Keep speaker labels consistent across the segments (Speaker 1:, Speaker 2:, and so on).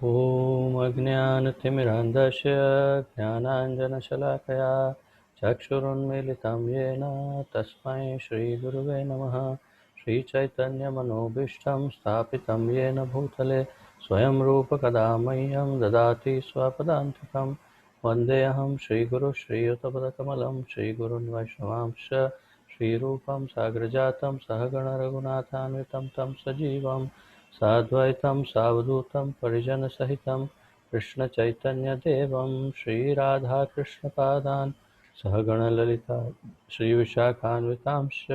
Speaker 1: ॐ अज्ञानतिमिरान्धस्य ज्ञानाञ्जनशलाकया चक्षुरुन्मीलितं येन तस्मै श्रीगुरुवे नमः। श्रीचैतन्यमनोभीष्टं स्थापितं येन भूतले स्वयं रूपकदा मह्यं ददाति स्वपदान्तिकं। वन्देऽहं श्रीगुरुं श्रीयुतपदकमलं श्रीगुरुन् वैष्णवांश्च श्रीरूपं साग्रजातं सहगणरघुनाथान्वितं तं सजीवं साद्वैतं सावधूतं परिजनसहितं कृष्णचैतन्यदेवं श्रीराधाकृष्णपादान् सहगणललिता श्रीविशाखान्वितांश्च।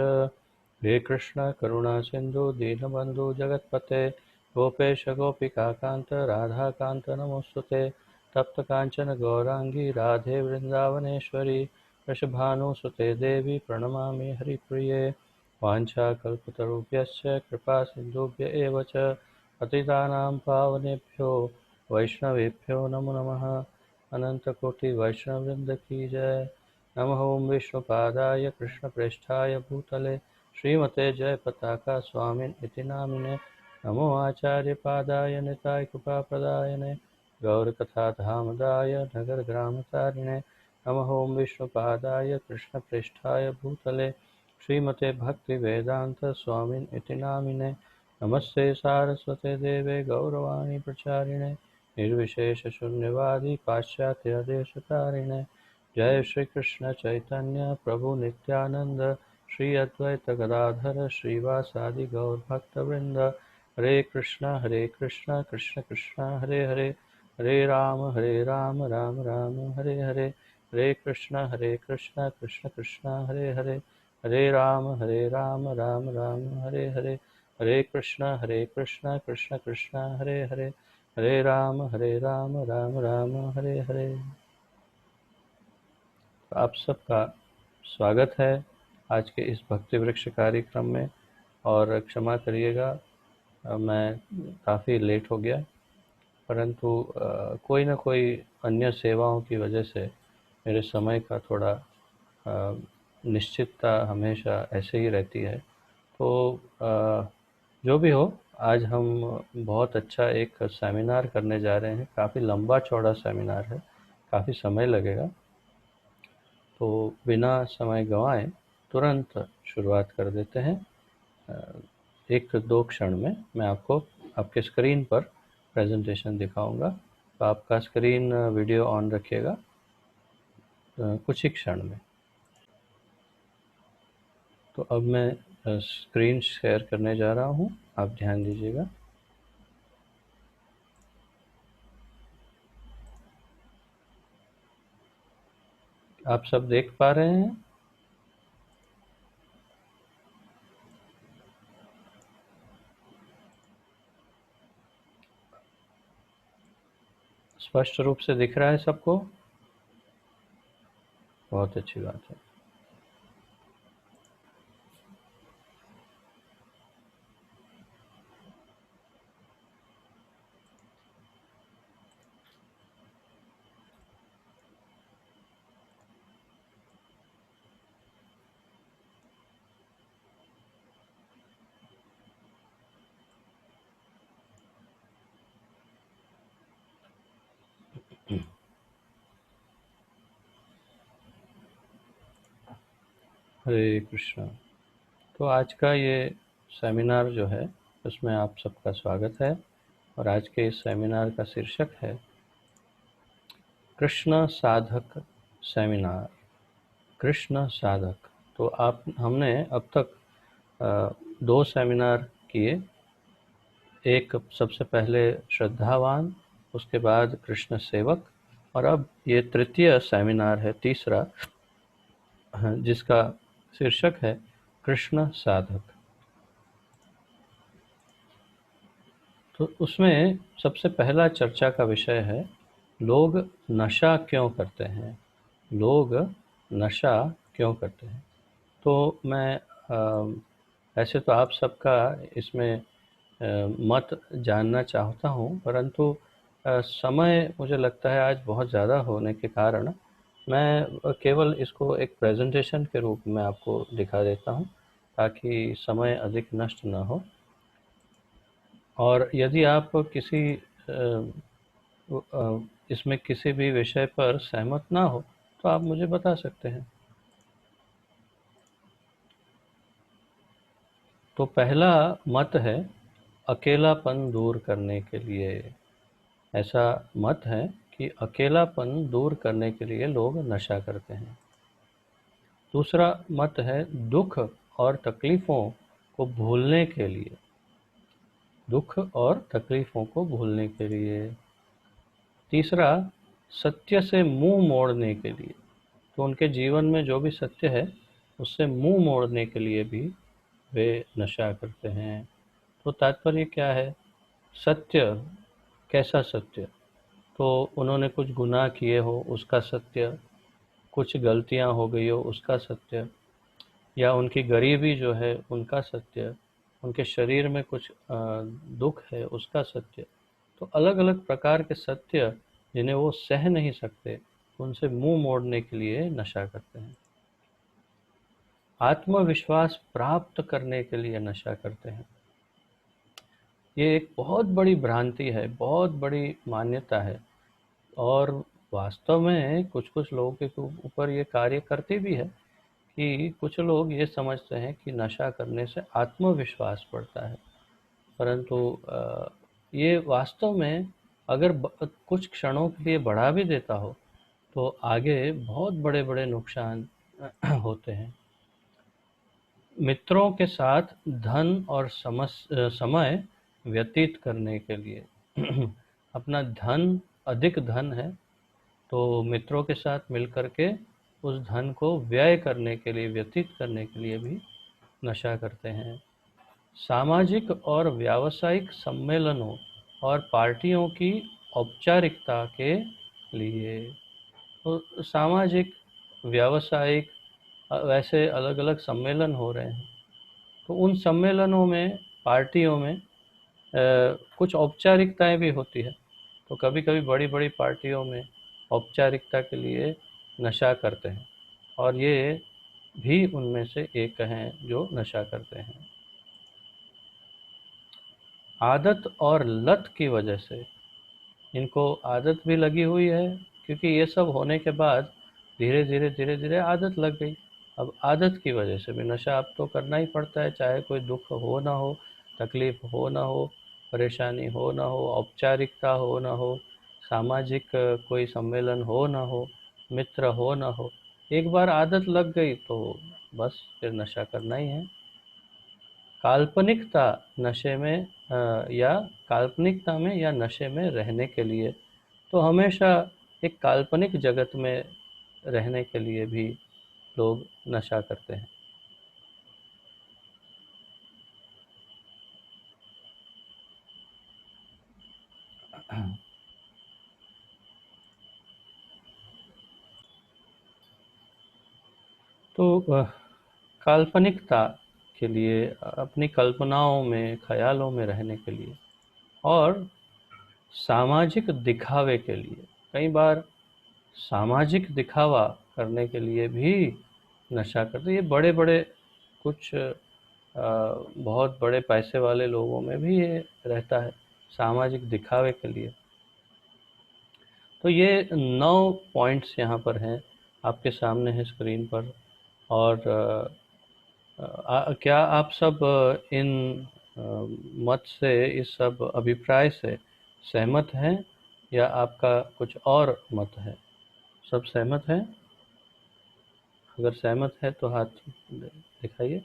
Speaker 1: हे कृष्ण करुणा सिन्धु दीनबन्धु जगत्पते गोपेश गोपिकान्त राधाकान्त नमोऽस्तुते। तप्तकाञ्चन गौराङ्गी राधे वृन्दावनेश्वरी वृषभानुसुते देवी प्रणमामि हरिप्रिये। वाञ्छाकल्पतरुभ्यश्च कृपासिन्धुभ्य एव च पतितानां पावनेभ्यो वैष्णवेभ्यो नमो नमः। अनन्तकोटिवैष्णववृन्द की जय। नमः ओं विष्णुपादाय कृष्णप्रेष्ठाय भूतले श्रीमते जयपताका स्वामिन् इति नामिने। नमो आचार्यपादाय निताय कृपाप्रदायने गौरकथाधामदाय नगरग्रामतारिणे। नमः ओं विष्णुपादाय कृष्णप्रेष्ठाय भूतले श्रीमते भक्तिवेदांत स्वामिन् इति नामिने। नमस्ते सारस्वते देवे गौरवाणी प्रचारिणे निर्विशेषशून्यवादी पाश्चात्यदेशतारिणे। जय श्री कृष्ण चैतन्य प्रभु नित्यानंद श्री अद्वैत गदाधर श्रीवासादि गौर भक्तवृंद। हरे कृष्ण कृष्ण कृष्ण हरे हरे, हरे राम राम राम हरे हरे। हरे कृष्ण कृष्ण कृष्ण हरे हरे, हरे राम राम राम हरे हरे। हरे कृष्ण कृष्ण कृष्ण हरे हरे, हरे राम राम राम हरे हरे। आप सबका स्वागत है आज के इस भक्ति वृक्ष कार्यक्रम में। और क्षमा करिएगा, मैं काफ़ी लेट हो गया, परंतु कोई ना कोई अन्य सेवाओं की वजह से मेरे समय का थोड़ा निश्चितता हमेशा ऐसे ही रहती है। तो जो भी हो, आज हम बहुत अच्छा एक सेमिनार करने जा रहे हैं। काफ़ी लंबा चौड़ा सेमिनार है, काफ़ी समय लगेगा। तो बिना समय गंवाए तुरंत शुरुआत कर देते हैं। एक दो क्षण में मैं आपको आपके स्क्रीन पर प्रेजेंटेशन दिखाऊंगा, तो आपका स्क्रीन वीडियो ऑन रखिएगा कुछ ही क्षण में। तो अब मैं स्क्रीन शेयर करने जा रहा हूं, आप ध्यान दीजिएगा। आप सब देख पा रहे हैं? स्पष्ट रूप से दिख रहा है सबको? बहुत अच्छी बात है। हरे कृष्णा। तो आज का ये सेमिनार जो है उसमें आप सबका स्वागत है। और आज के इस सेमिनार का शीर्षक है कृष्ण साधक सेमिनार। कृष्ण साधक। तो आप हमने अब तक दो सेमिनार किए। एक सबसे पहले श्रद्धावान, उसके बाद कृष्ण सेवक, और अब ये तृतीय सेमिनार है, तीसरा, जिसका शीर्षक है कृष्ण साधक। तो उसमें सबसे पहला चर्चा का विषय है लोग नशा क्यों करते हैं। लोग नशा क्यों करते हैं। तो मैं ऐसे तो आप सबका इसमें मत जानना चाहता हूँ, परंतु समय मुझे लगता है आज बहुत ज़्यादा होने के कारण मैं केवल इसको एक प्रेजेंटेशन के रूप में आपको दिखा देता हूँ, ताकि समय अधिक नष्ट ना हो। और यदि आप किसी इसमें किसी भी विषय पर सहमत ना हो तो आप मुझे बता सकते हैं। तो पहला मत है अकेलापन दूर करने के लिए। ऐसा मत है कि अकेलापन दूर करने के लिए लोग नशा करते हैं। दूसरा मत है दुख और तकलीफ़ों को भूलने के लिए। दुख और तकलीफ़ों को भूलने के लिए। तीसरा, सत्य से मुंह मोड़ने के लिए। तो उनके जीवन में जो भी सत्य है उससे मुंह मोड़ने के लिए भी वे नशा करते हैं। तो तात्पर्य क्या है? सत्य, कैसा सत्य? तो उन्होंने कुछ गुनाह किए हो उसका सत्य, कुछ गलतियां हो गई हो उसका सत्य, या उनकी गरीबी जो है उनका सत्य, उनके शरीर में कुछ दुख है उसका सत्य। तो अलग अलग प्रकार के सत्य जिन्हें वो सह नहीं सकते उनसे मुंह मोड़ने के लिए नशा करते हैं। आत्मविश्वास प्राप्त करने के लिए नशा करते हैं। ये एक बहुत बड़ी भ्रांति है, बहुत बड़ी मान्यता है, और वास्तव में कुछ कुछ लोगों के ऊपर ये कार्य करती भी है कि कुछ लोग ये समझते हैं कि नशा करने से आत्मविश्वास बढ़ता है, परंतु ये वास्तव में अगर कुछ क्षणों के लिए बढ़ा भी देता हो तो आगे बहुत बड़े बड़े नुकसान होते हैं। मित्रों के साथ धन और समय व्यतीत करने के लिए अपना धन, अधिक धन है तो मित्रों के साथ मिलकर के उस धन को व्यय करने के लिए, व्यतीत करने के लिए भी नशा करते हैं। सामाजिक और व्यावसायिक सम्मेलनों और पार्टियों की औपचारिकता के लिए। तो सामाजिक, व्यावसायिक, वैसे अलग अलग सम्मेलन हो रहे हैं, तो उन सम्मेलनों में, पार्टियों में कुछ औपचारिकताएं भी होती है। तो कभी कभी बड़ी बड़ी पार्टियों में औपचारिकता के लिए नशा करते हैं, और ये भी उनमें से एक हैं जो नशा करते हैं। आदत और लत की वजह से, इनको आदत भी लगी हुई है, क्योंकि ये सब होने के बाद धीरे धीरे आदत लग गई। अब आदत की वजह से भी नशा अब तो करना ही पड़ता है, चाहे कोई दुख हो ना हो, तकलीफ हो ना हो, परेशानी हो ना हो, औपचारिकता हो ना हो, सामाजिक कोई सम्मेलन हो ना हो, मित्र हो ना हो, एक बार आदत लग गई तो बस फिर नशा करना ही है। काल्पनिकता नशे में या काल्पनिकता में या नशे में रहने के लिए, तो हमेशा एक काल्पनिक जगत में रहने के लिए भी लोग नशा करते हैं। तो काल्पनिकता के लिए, अपनी कल्पनाओं में, ख्यालों में रहने के लिए, और सामाजिक दिखावे के लिए, कई बार सामाजिक दिखावा करने के लिए भी नशा करते। ये बड़े बड़े कुछ बहुत बड़े पैसे वाले लोगों में भी ये रहता है, सामाजिक दिखावे के लिए। तो ये 9 पॉइंट्स यहाँ पर हैं, आपके सामने है स्क्रीन पर। और क्या आप सब इन मत से, इस सब अभिप्राय से सहमत हैं, या आपका कुछ और मत है? सब सहमत हैं? अगर सहमत है तो हाथ दिखाइए।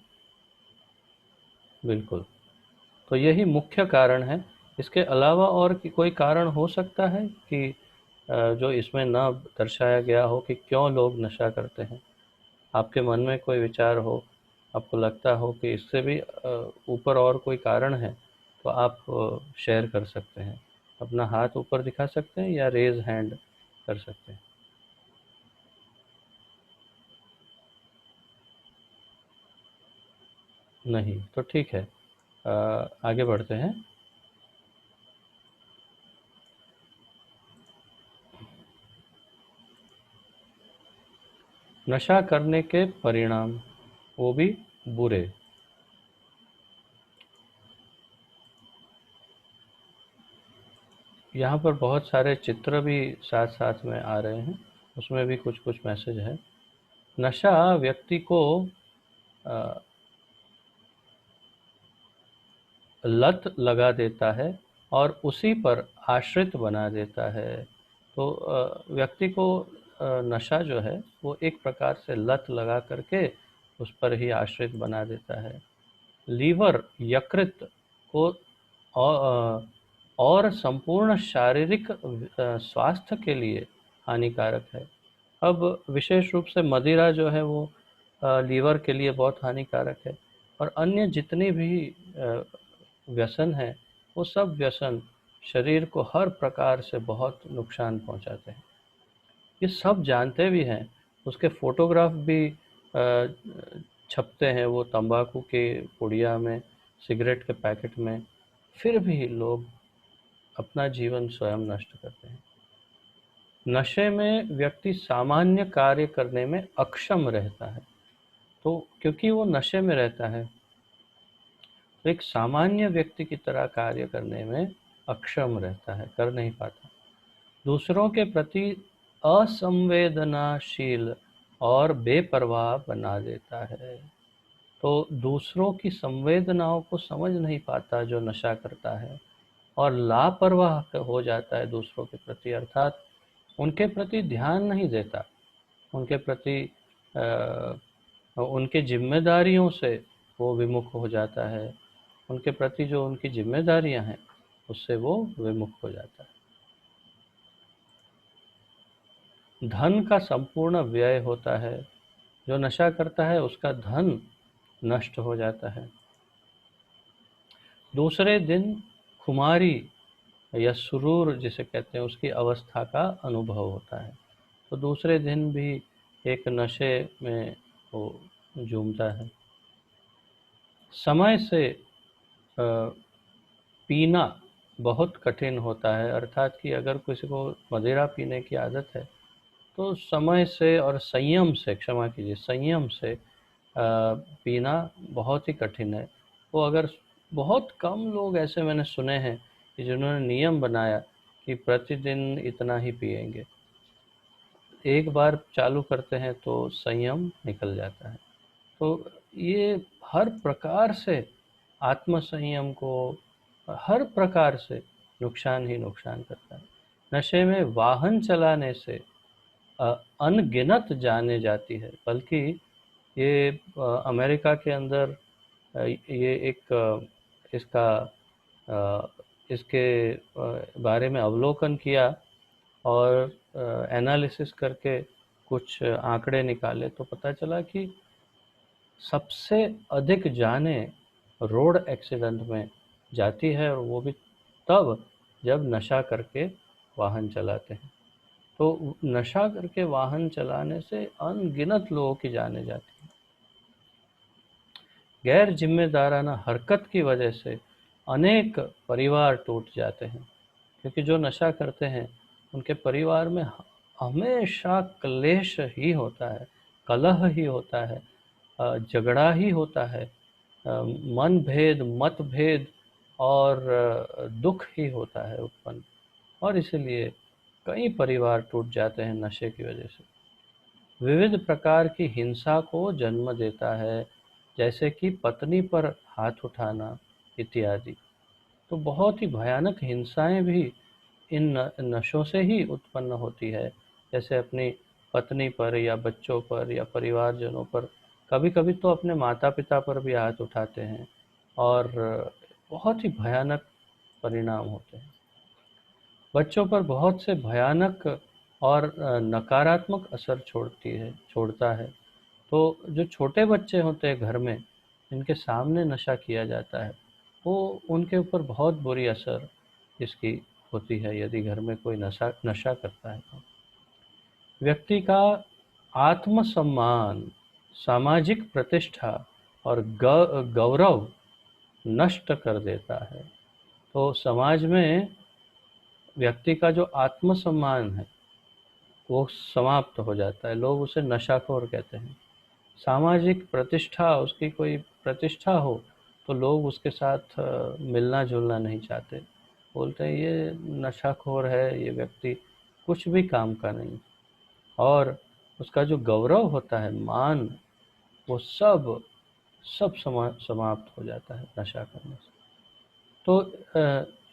Speaker 1: बिल्कुल। तो यही मुख्य कारण है। इसके अलावा और कोई कारण हो सकता है कि जो इसमें ना दर्शाया गया हो कि क्यों लोग नशा करते हैं? आपके मन में कोई विचार हो, आपको लगता हो कि इससे भी ऊपर और कोई कारण है, तो आप शेयर कर सकते हैं। अपना हाथ ऊपर दिखा सकते हैं या रेज़ हैंड कर सकते हैं। नहीं, तो ठीक है। आगे बढ़ते हैं। नशा करने के परिणाम, वो भी बुरे। यहाँ पर बहुत सारे चित्र भी साथ साथ में आ रहे हैं, उसमें भी कुछ कुछ मैसेज है। नशा व्यक्ति को अ, लत लगा देता है और उसी पर आश्रित बना देता है। तो व्यक्ति को नशा जो है वो एक प्रकार से लत लगा करके उस पर ही आश्रित बना देता है। लीवर यकृत को और संपूर्ण शारीरिक स्वास्थ्य के लिए हानिकारक है। अब विशेष रूप से मदिरा जो है वो लीवर के लिए बहुत हानिकारक है, और अन्य जितने भी व्यसन है वो सब व्यसन शरीर को हर प्रकार से बहुत नुकसान पहुंचाते हैं। ये सब जानते भी हैं, उसके फोटोग्राफ भी छपते हैं वो तंबाकू के पुड़िया में, सिगरेट के पैकेट में, फिर भी लोग अपना जीवन स्वयं नष्ट करते हैं। नशे में व्यक्ति सामान्य कार्य करने में अक्षम रहता है। तो क्योंकि वो नशे में रहता है तो एक सामान्य व्यक्ति की तरह कार्य करने में अक्षम रहता है, कर नहीं पाता। दूसरों के प्रति असंवेदनाशील और बेपरवाह बना देता है। तो दूसरों की संवेदनाओं को समझ नहीं पाता जो नशा करता है, और लापरवाह हो जाता है दूसरों के प्रति, अर्थात उनके प्रति ध्यान नहीं देता, उनके प्रति उनके जिम्मेदारियों से वो विमुख हो जाता है, उनके प्रति जो उनकी जिम्मेदारियां हैं उससे वो विमुख हो जाता है। धन का संपूर्ण व्यय होता है। जो नशा करता है उसका धन नष्ट हो जाता है। दूसरे दिन खुमारी या सुरूर जिसे कहते हैं उसकी अवस्था का अनुभव होता है। तो दूसरे दिन भी एक नशे में वो झूमता है। समय से पीना बहुत कठिन होता है, अर्थात कि अगर किसी को मदिरा पीने की आदत है तो समय से और संयम से, क्षमा कीजिए, संयम से पीना बहुत ही कठिन है। वो अगर बहुत कम लोग ऐसे मैंने सुने हैं कि जिन्होंने नियम बनाया कि प्रतिदिन इतना ही पिएंगे। एक बार चालू करते हैं तो संयम निकल जाता है। तो ये हर प्रकार से आत्म संयम को हर प्रकार से नुकसान ही नुकसान करता है। नशे में वाहन चलाने से अनगिनत जाने जाती है, बल्कि ये अमेरिका के अंदर ये एक इसका इसके बारे में अवलोकन किया और एनालिसिस करके कुछ आंकड़े निकाले तो पता चला कि सबसे अधिक जाने रोड एक्सीडेंट में जाती है, और वो भी तब जब नशा करके वाहन चलाते हैं। तो नशा करके वाहन चलाने से अनगिनत लोगों की जाने जाती है। गैर जिम्मेदाराना हरकत की वजह से अनेक परिवार टूट जाते हैं, क्योंकि जो नशा करते हैं उनके परिवार में हमेशा क्लेश ही होता है, कलह ही होता है, झगड़ा ही होता है, मन भेद, मतभेद और दुख ही होता है उत्पन्न, और इसलिए कई परिवार टूट जाते हैं नशे की वजह से। विविध प्रकार की हिंसा को जन्म देता है, जैसे कि पत्नी पर हाथ उठाना इत्यादि। तो बहुत ही भयानक हिंसाएं भी इन नशों से ही उत्पन्न होती है, जैसे अपनी पत्नी पर या बच्चों पर या परिवारजनों पर, कभी-कभी तो अपने माता-पिता पर भी हाथ उठाते हैं, और बहुत ही भयानक परिणाम होते हैं। बच्चों पर बहुत से भयानक और नकारात्मक असर छोड़ता है। तो जो छोटे बच्चे होते हैं घर में, जिनके सामने नशा किया जाता है, वो उनके ऊपर बहुत बुरी असर इसकी होती है यदि घर में कोई नशा नशा करता है तो। व्यक्ति का आत्मसम्मान, सामाजिक प्रतिष्ठा और गौरव नष्ट कर देता है। तो समाज में व्यक्ति का जो आत्मसम्मान है वो समाप्त हो जाता है, लोग उसे नशाखोर कहते हैं। सामाजिक प्रतिष्ठा, उसकी कोई प्रतिष्ठा हो तो लोग उसके साथ मिलना जुलना नहीं चाहते। बोलते हैं ये नशाखोर है, ये व्यक्ति कुछ भी काम का नहीं, और उसका जो गौरव होता है, मान, वो सब सब समाप्त हो जाता है नशा करने से। तो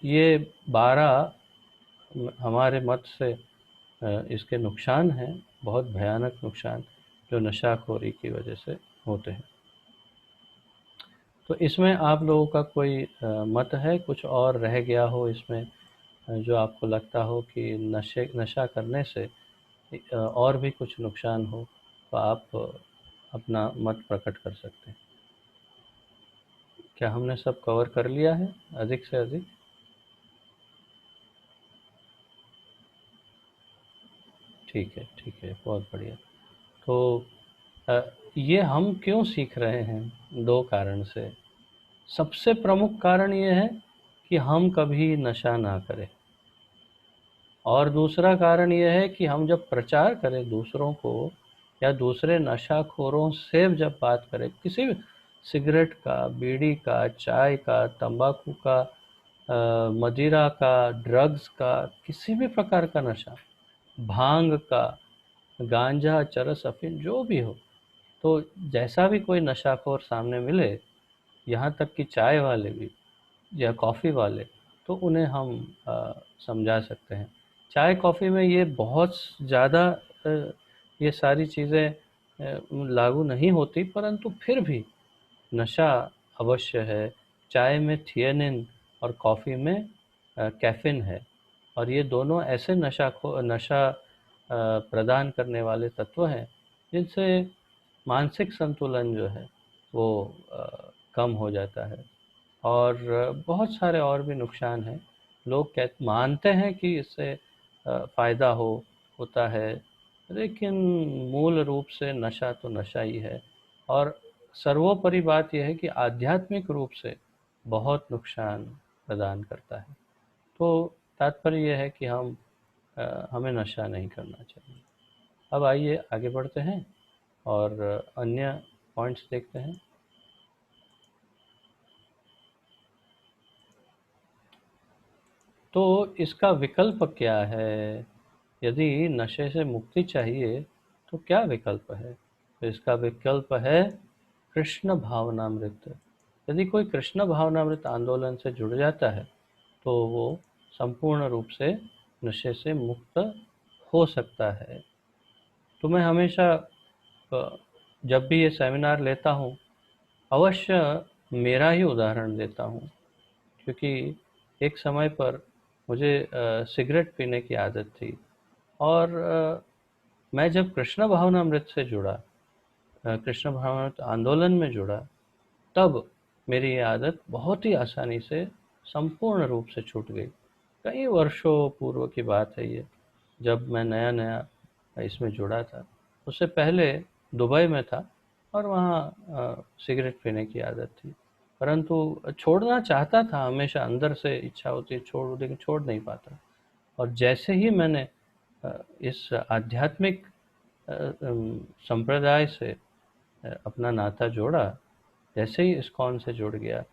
Speaker 1: ये 12 हमारे मत से इसके नुकसान हैं, बहुत भयानक नुकसान, जो नशाखोरी की वजह से होते हैं। तो इसमें आप लोगों का कोई मत है, कुछ और रह गया हो इसमें जो आपको लगता हो कि नशा करने से और भी कुछ नुकसान हो, तो आप अपना मत प्रकट कर सकते हैं। क्या हमने सब कवर कर लिया है अधिक से अधिक? ठीक है, बहुत बढ़िया। तो अ, ये हम क्यों सीख रहे हैं? 2 कारण से। सबसे प्रमुख कारण ये है कि हम कभी नशा ना करें, और दूसरा कारण ये है कि हम जब प्रचार करें दूसरों को, या दूसरे नशाखोरों से जब बात करें, किसी भी सिगरेट का, बीड़ी का, चाय का, तंबाकू का, मदिरा का, ड्रग्स का, किसी भी प्रकार का नशा, भांग का, गांजा, चरस, अफीम, जो भी हो, तो जैसा भी कोई नशाखोर सामने मिले, यहाँ तक कि चाय वाले भी या कॉफ़ी वाले, तो उन्हें हम समझा सकते हैं। चाय कॉफ़ी में ये बहुत ज़्यादा ये सारी चीज़ें लागू नहीं होती, परंतु फिर भी नशा अवश्य है। चाय में थियानिन और कॉफ़ी में कैफ़ीन है, और ये दोनों ऐसे नशा प्रदान करने वाले तत्व हैं जिनसे मानसिक संतुलन जो है वो कम हो जाता है, और बहुत सारे और भी नुकसान हैं। लोग मानते हैं कि इससे फ़ायदा होता है, लेकिन मूल रूप से नशा तो नशा ही है, और सर्वोपरि बात यह है कि आध्यात्मिक रूप से बहुत नुकसान प्रदान करता है। तो तात्पर्य यह है कि हमें नशा नहीं करना चाहिए। अब आइए आगे बढ़ते हैं और अन्य पॉइंट्स देखते हैं। तो इसका विकल्प क्या है? यदि नशे से मुक्ति चाहिए तो क्या विकल्प है? तो इसका विकल्प है कृष्ण भावनामृत। यदि कोई कृष्ण भावनामृत आंदोलन से जुड़ जाता है तो वो संपूर्ण रूप से नशे से मुक्त हो सकता है। तो मैं हमेशा जब भी ये सेमिनार लेता हूँ, अवश्य मेरा ही उदाहरण देता हूँ, क्योंकि एक समय पर मुझे सिगरेट पीने की आदत थी, और मैं जब कृष्ण भावनामृत से जुड़ा, कृष्ण भावनामृत आंदोलन में जुड़ा, तब मेरी ये आदत बहुत ही आसानी से संपूर्ण रूप से छूट गई। कई वर्षों पूर्व की बात है ये, जब मैं नया नया इसमें जुड़ा था। उससे पहले दुबई में था, और वहाँ सिगरेट पीने की आदत थी, परंतु छोड़ना चाहता था, हमेशा अंदर से इच्छा होती है छोड़, लेकिन छोड़ नहीं पाता। और जैसे ही मैंने इस आध्यात्मिक संप्रदाय से अपना नाता जोड़ा, जैसे ही इस्कॉन से जुड़ गया,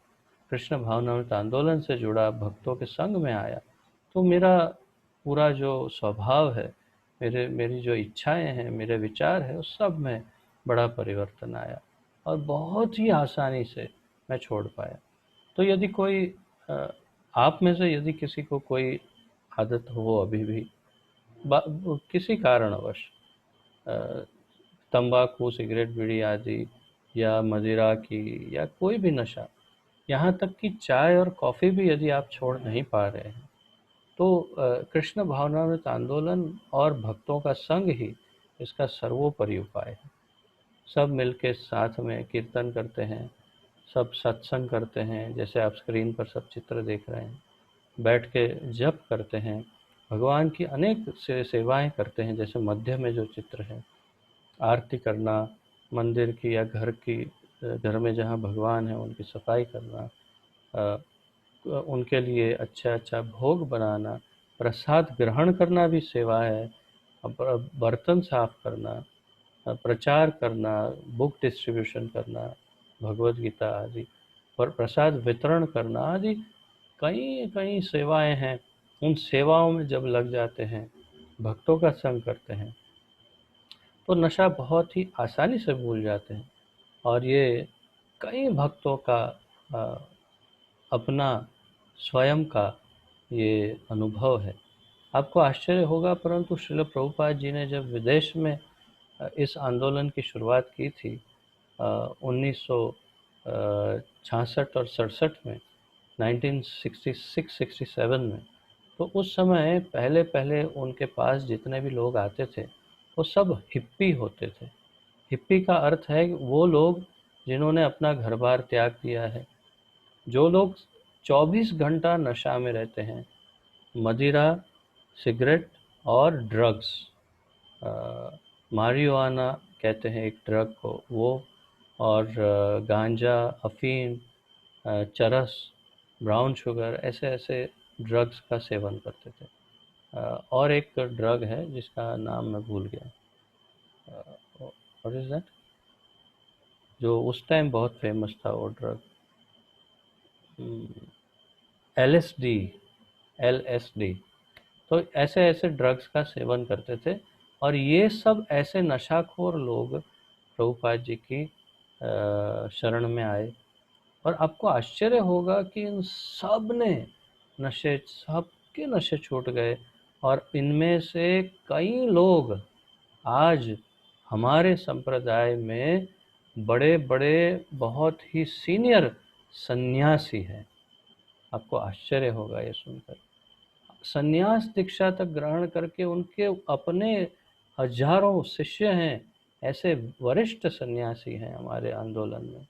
Speaker 1: कृष्ण भावनामृत आंदोलन से जुड़ा, भक्तों के संग में आया, तो मेरा पूरा जो स्वभाव है, मेरी जो इच्छाएं हैं, मेरे विचार है, उस सब में बड़ा परिवर्तन आया, और बहुत ही आसानी से मैं छोड़ पाया। तो यदि कोई अ, आप में से यदि किसी को कोई आदत हो अभी भी, किसी कारणवश, अ, तंबाकू, सिगरेट, बीड़ी आदि, या मदिरा की, या कोई भी नशा, यहाँ तक कि चाय और कॉफ़ी भी यदि आप छोड़ नहीं पा रहे हैं, तो कृष्ण भावनामृत आंदोलन और भक्तों का संग ही इसका सर्वोपरि उपाय है। सब मिलके साथ में कीर्तन करते हैं, सब सत्संग करते हैं, जैसे आप स्क्रीन पर सब चित्र देख रहे हैं, बैठ के जप करते हैं, भगवान की अनेक सेवाएं करते हैं, जैसे मध्य में जो चित्र है, आरती करना, मंदिर की या घर की, घर में जहाँ भगवान है उनकी सफाई करना, अ, उनके लिए अच्छा अच्छा भोग बनाना, प्रसाद ग्रहण करना भी सेवा है, बर्तन साफ करना, प्रचार करना, बुक डिस्ट्रीब्यूशन करना, भगवत गीता आदि, और प्रसाद वितरण करना आदि, कई कई सेवाएं हैं, उन सेवाओं में जब लग जाते हैं, भक्तों का संग करते हैं, तो नशा बहुत ही आसानी से भूल जाते हैं। और ये कई भक्तों का अ, अपना स्वयं का ये अनुभव है। आपको आश्चर्य होगा, परंतु श्रील प्रभुपाद जी ने जब विदेश में इस आंदोलन की शुरुआत की थी 1966 और 67 में, 1966-67 में, तो उस समय पहले पहले उनके पास जितने भी लोग आते थे वो सब हिप्पी होते थे। हिप्पी का अर्थ है कि वो लोग जिन्होंने अपना घर बार त्याग दिया है, जो लोग 24 घंटा नशा में रहते हैं, मदिरा, सिगरेट और ड्रग्स, मारिजुआना कहते हैं एक ड्रग को वो, और गांजा, अफीम, चरस, ब्राउन शुगर, ऐसे ऐसे ड्रग्स का सेवन करते थे। और एक ड्रग है जिसका नाम मैं भूल गया, व्हाट इज दैट, जो उस टाइम बहुत फेमस था वो ड्रग, LSD, LSD। तो ऐसे ऐसे ड्रग्स का सेवन करते थे। और ये सब ऐसे नशाखोर लोग प्रभुपाद जी की शरण में आए, और आपको आश्चर्य होगा कि इन सब ने सबके नशे छूट गए। और इनमें से कई लोग आज हमारे संप्रदाय में बड़े बड़े बहुत ही सीनियर सन्यासी हैं। आपको आश्चर्य होगा ये सुनकर। संन्यास दीक्षा तक ग्रहण करके उनके अपने हजारों शिष्य हैं, ऐसे वरिष्ठ सन्यासी हैं हमारे आंदोलन में।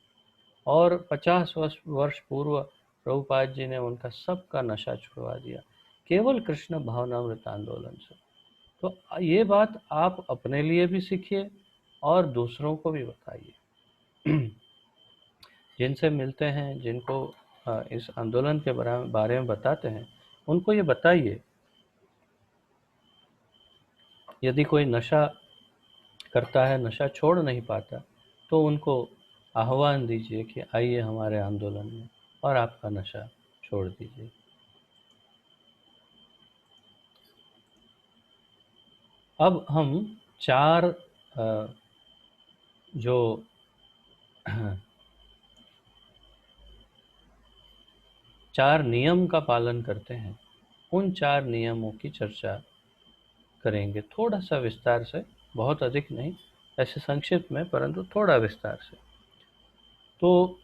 Speaker 1: और 50 वर्ष पूर्व प्रभुपाद जी ने उनका सबका नशा छुड़वा दिया, केवल कृष्ण भावनामृत आंदोलन से। तो ये बात आप अपने लिए भी सीखिए और दूसरों को भी बताइए। जिनसे मिलते हैं, जिनको इस आंदोलन के बारे में बताते हैं, उनको ये बताइए। यदि कोई नशा करता है, नशा छोड़ नहीं पाता, तो उनको आह्वान दीजिए कि आइए हमारे आंदोलन में और आपका नशा छोड़ दीजिए। अब हम चार जो चार नियम का पालन करते हैं, उन चार नियमों की चर्चा करेंगे, थोड़ा सा विस्तार से, बहुत अधिक नहीं, ऐसे संक्षिप्त में, परंतु थोड़ा विस्तार से। तो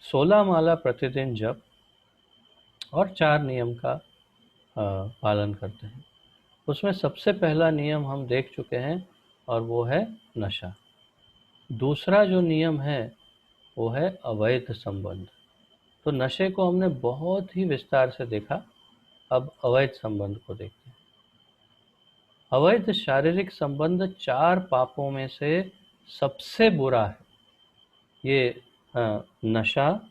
Speaker 1: 16 माला प्रतिदिन जप और चार नियम का पालन करते हैं। उसमें सबसे पहला नियम हम देख चुके हैं, और वो है नशा। दूसरा जो नियम है वो है अवैध संबंध। तो नशे को हमने बहुत ही विस्तार से देखा, अब अवैध संबंध को देखते हैं। अवैध शारीरिक संबंध चार पापों में से सबसे बुरा है। ये नशा,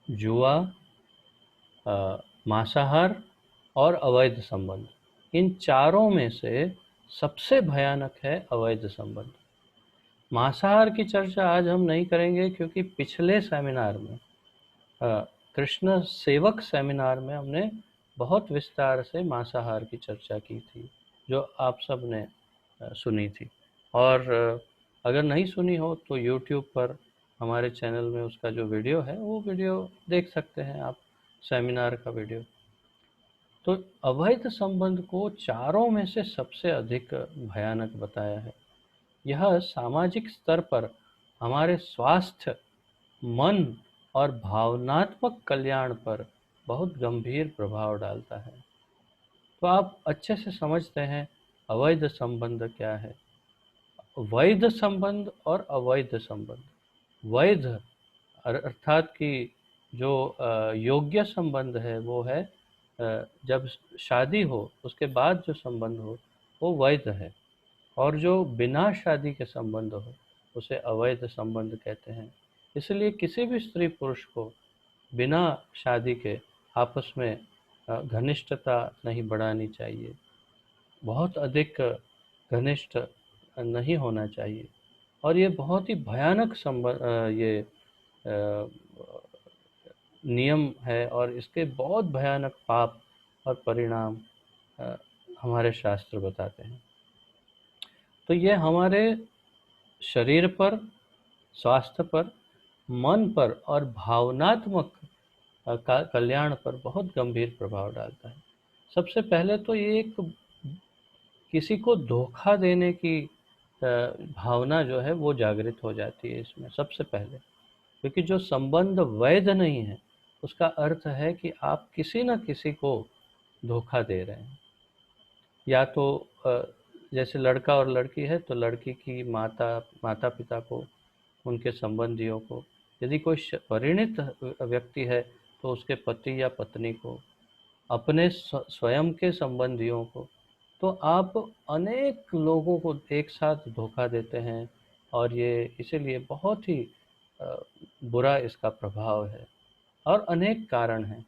Speaker 1: जुआ, मांसाहार और अवैध संबंध, इन चारों में से सबसे भयानक है अवैध संबंध। मांसाहार की चर्चा आज हम नहीं करेंगे, क्योंकि पिछले सेमिनार में कृष्ण सेवक सेमिनार में हमने बहुत विस्तार से मांसाहार की चर्चा की थी, जो आप सब ने सुनी थी। और अगर नहीं सुनी हो तो YouTube पर हमारे चैनल में उसका जो वीडियो है, वो वीडियो देख सकते हैं आप, सेमिनार का वीडियो। तो अवैध संबंध को चारों में से सबसे अधिक भयानक बताया है। यह सामाजिक स्तर पर हमारे स्वास्थ्य, मन और भावनात्मक कल्याण पर बहुत गंभीर प्रभाव डालता है। तो आप अच्छे से समझते हैं अवैध संबंध क्या है। वैध संबंध और अवैध संबंध। वैध अर्थात कि जो योग्य संबंध है वो है जब शादी हो उसके बाद जो संबंध हो वो वैध है, और जो बिना शादी के संबंध हो उसे अवैध संबंध कहते हैं। इसलिए किसी भी स्त्री पुरुष को बिना शादी के आपस में घनिष्ठता नहीं बढ़ानी चाहिए, बहुत अधिक घनिष्ठ नहीं होना चाहिए। और ये बहुत ही भयानक संबंध, ये नियम है और इसके बहुत भयानक पाप और परिणाम अ, हमारे शास्त्र बताते हैं। तो ये हमारे शरीर पर, स्वास्थ्य पर, मन पर और भावनात्मक कल्याण पर बहुत गंभीर प्रभाव डालता है। सबसे पहले तो ये एक किसी को धोखा देने की भावना जो है वो जागृत हो जाती है इसमें सबसे पहले, क्योंकि जो संबंध वैध नहीं है उसका अर्थ है कि आप किसी न किसी को धोखा दे रहे हैं। या तो जैसे लड़का और लड़की है तो लड़की की माता पिता को, उनके संबंधियों को, यदि कोई परिणित व्यक्ति है तो उसके पति या पत्नी को, अपने स्वयं के संबंधियों को। तो आप अनेक लोगों को एक साथ धोखा देते हैं और ये इसीलिए बहुत ही अ, बुरा इसका प्रभाव है और अनेक कारण हैं।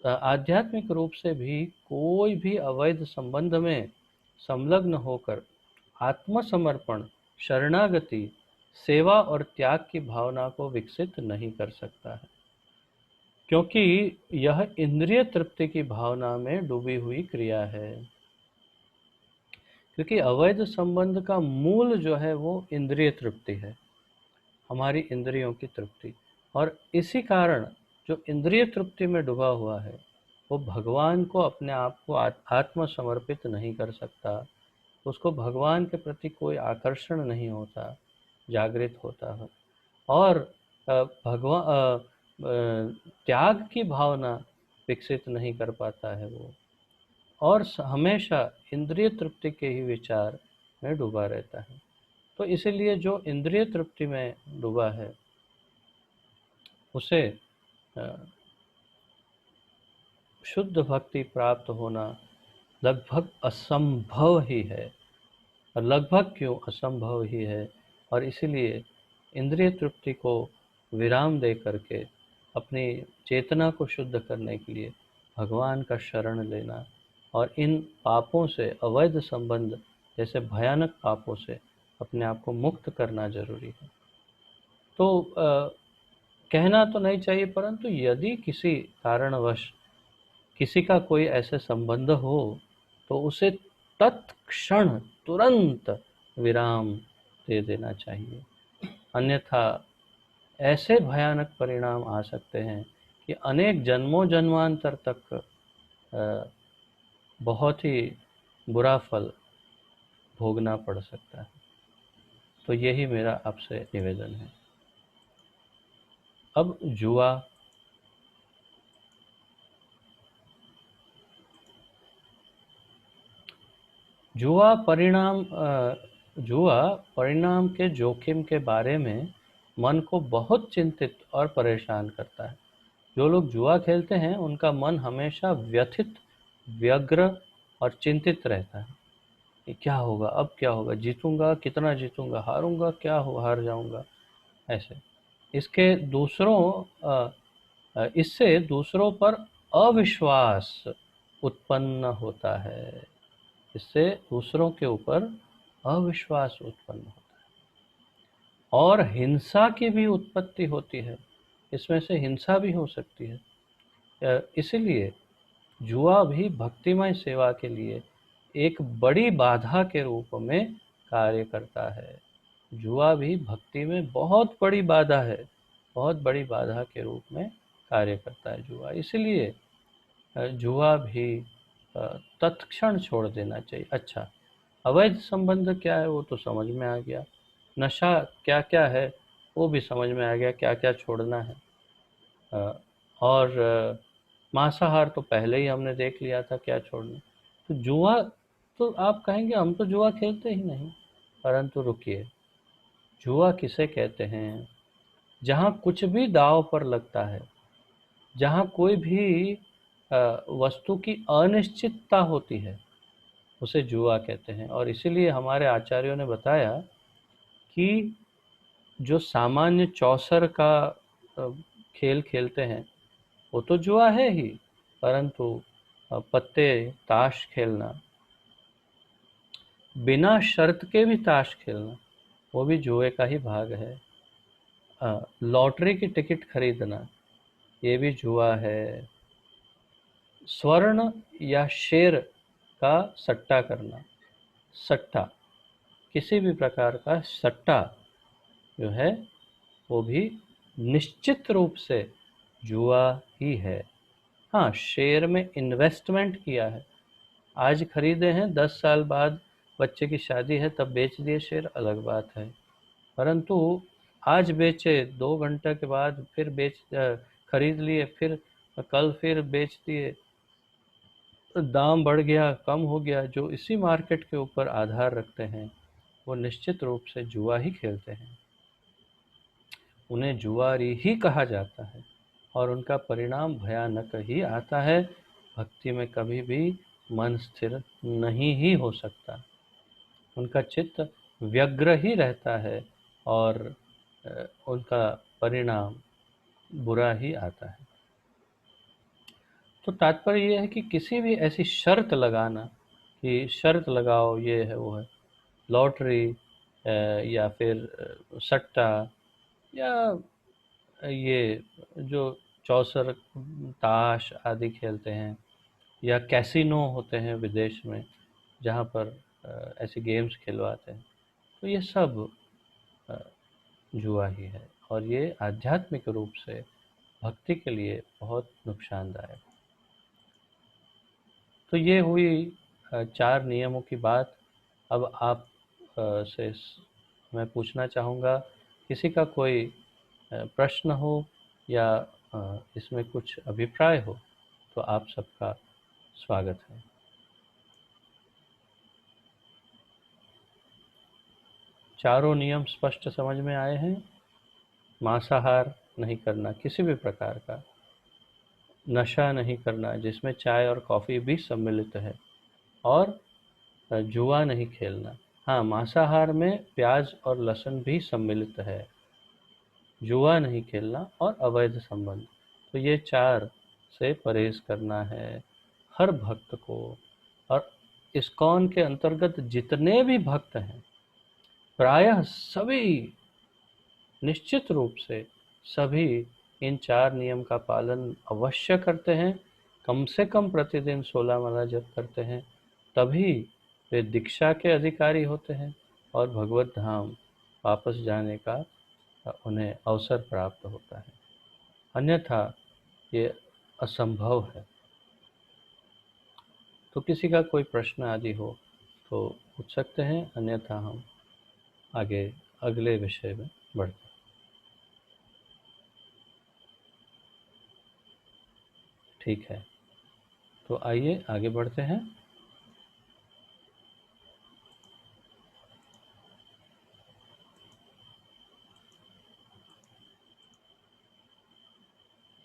Speaker 1: आध्यात्मिक रूप से भी कोई भी अवैध संबंध में संलग्न होकर आत्मसमर्पण, शरणागति, सेवा और त्याग की भावना को विकसित नहीं कर सकता है, क्योंकि यह इंद्रिय तृप्ति की भावना में डूबी हुई क्रिया है। क्योंकि अवैध संबंध का मूल जो है वो इंद्रिय तृप्ति है, हमारी इंद्रियों की तृप्ति। और इसी कारण जो इंद्रिय तृप्ति में डूबा हुआ है वो भगवान को, अपने आप को आत्म समर्पित नहीं कर सकता, उसको भगवान के प्रति कोई आकर्षण नहीं होता, जागृत होता है। और भगवान त्याग की भावना विकसित नहीं कर पाता है वो, और हमेशा इंद्रिय तृप्ति के ही विचार में डूबा रहता है। तो इसीलिए जो इंद्रिय तृप्ति में डूबा है उसे शुद्ध भक्ति प्राप्त होना लगभग असंभव ही है। और लगभग क्यों असंभव ही है, और इसीलिए इंद्रिय तृप्ति को विराम दे करके अपनी चेतना को शुद्ध करने के लिए भगवान का शरण लेना और इन पापों से, अवैध संबंध जैसे भयानक पापों से अपने आप को मुक्त करना जरूरी है। तो कहना तो नहीं चाहिए, परंतु यदि किसी कारणवश किसी का कोई ऐसे संबंध हो तो उसे तत्क्षण तुरंत विराम दे देना चाहिए, अन्यथा ऐसे भयानक परिणाम आ सकते हैं कि अनेक जन्मों जन्मांतर तक बहुत ही बुरा फल भोगना पड़ सकता है। तो यही मेरा आपसे निवेदन है। अब जुआ, जुआ परिणाम के जोखिम के बारे में मन को बहुत चिंतित और परेशान करता है। जो लोग जुआ खेलते हैं उनका मन हमेशा व्यथित, व्यग्र और चिंतित रहता है कि क्या होगा, अब क्या होगा, जीतूंगा, कितना जीतूंगा, हारूंगा, क्या हो, हार जाऊंगा, ऐसे। इसके इससे दूसरों पर अविश्वास उत्पन्न होता है। इससे दूसरों के ऊपर अविश्वास उत्पन्न होता है और हिंसा की भी उत्पत्ति होती है। इसमें से हिंसा भी हो सकती है। इसलिए जुआ भी भक्तिमय सेवा के लिए एक बड़ी बाधा के रूप में कार्य करता है। जुआ भी भक्ति में बहुत बड़ी बाधा है, बहुत बड़ी बाधा के रूप में कार्य करता है जुआ। इसलिए जुआ भी तत्क्षण छोड़ देना चाहिए। अच्छा, अवैध संबंध क्या है वो तो समझ में आ गया, नशा क्या क्या है वो भी समझ में आ गया, क्या क्या छोड़ना है। और मांसाहार तो पहले ही हमने देख लिया था क्या छोड़ना। तो जुआ, तो आप कहेंगे हम तो जुआ खेलते ही नहीं, परंतु रुकिए, जुआ किसे कहते हैं? जहाँ कुछ भी दांव पर लगता है, जहाँ कोई भी वस्तु की अनिश्चितता होती है, उसे जुआ कहते हैं। और इसीलिए हमारे आचार्यों ने बताया कि जो सामान्य चौसर का खेल खेलते हैं वो तो जुआ है ही, परंतु पत्ते, ताश खेलना, बिना शर्त के भी ताश खेलना, वो भी जुए का ही भाग है। लॉटरी की टिकट खरीदना, ये भी जुआ है। स्वर्ण या शेर का सट्टा करना, सट्टा, किसी भी प्रकार का सट्टा जो है वो भी निश्चित रूप से जुआ ही है। हाँ, शेयर में इन्वेस्टमेंट किया है, आज खरीदे हैं, 10 साल बाद बच्चे की शादी है तब बेच दिए शेयर, अलग बात है। परंतु आज बेचे, 2 घंटे के बाद फिर खरीद लिए, फिर कल फिर बेच दिए, तो दाम बढ़ गया, कम हो गया, जो इसी मार्केट के ऊपर आधार रखते हैं वो निश्चित रूप से जुआ ही खेलते हैं। उन्हें जुआरी ही कहा जाता है और उनका परिणाम भयानक ही आता है। भक्ति में कभी भी मन स्थिर नहीं ही हो सकता, उनका चित्त व्यग्र ही रहता है और उनका परिणाम बुरा ही आता है। तो तात्पर्य ये है कि किसी भी ऐसी शर्त लगाना कि शर्त लगाओ, ये है वो है, लॉटरी या फिर सट्टा, या ये जो चौसर, ताश आदि खेलते हैं, या कैसीनो होते हैं विदेश में जहाँ पर ऐसे गेम्स खिलवाते हैं, तो ये सब अ, जुआ ही है और ये आध्यात्मिक रूप से भक्ति के लिए बहुत नुकसानदायक। तो ये हुई 4 नियमों की बात। अब आप से मैं पूछना चाहूँगा, किसी का कोई प्रश्न हो या इसमें कुछ अभिप्राय हो तो आप सबका स्वागत है। चारों नियम स्पष्ट समझ में आए हैं? मांसाहार नहीं करना किसी भी प्रकार का, नशा नहीं करना जिसमें चाय और कॉफ़ी भी सम्मिलित है, और जुआ नहीं खेलना। हाँ, मांसाहार में प्याज और लहसुन भी सम्मिलित है, जुआ नहीं खेलना और अवैध संबंध। तो ये 4 से परहेज करना है हर भक्त को। और इस्कॉन के अंतर्गत जितने भी भक्त हैं, प्रायः सभी, निश्चित रूप से सभी इन 4 नियम का पालन अवश्य करते हैं। कम से कम प्रतिदिन 16 माला जप करते हैं, तभी वे दीक्षा के अधिकारी होते हैं और भगवत धाम वापस जाने का उन्हें अवसर प्राप्त होता है। अन्यथा ये असंभव है। तो किसी का कोई प्रश्न आदि हो तो पूछ सकते हैं, अन्यथा हम आगे अगले विषय में बढ़ते हैं। ठीक है, तो आइए आगे बढ़ते हैं।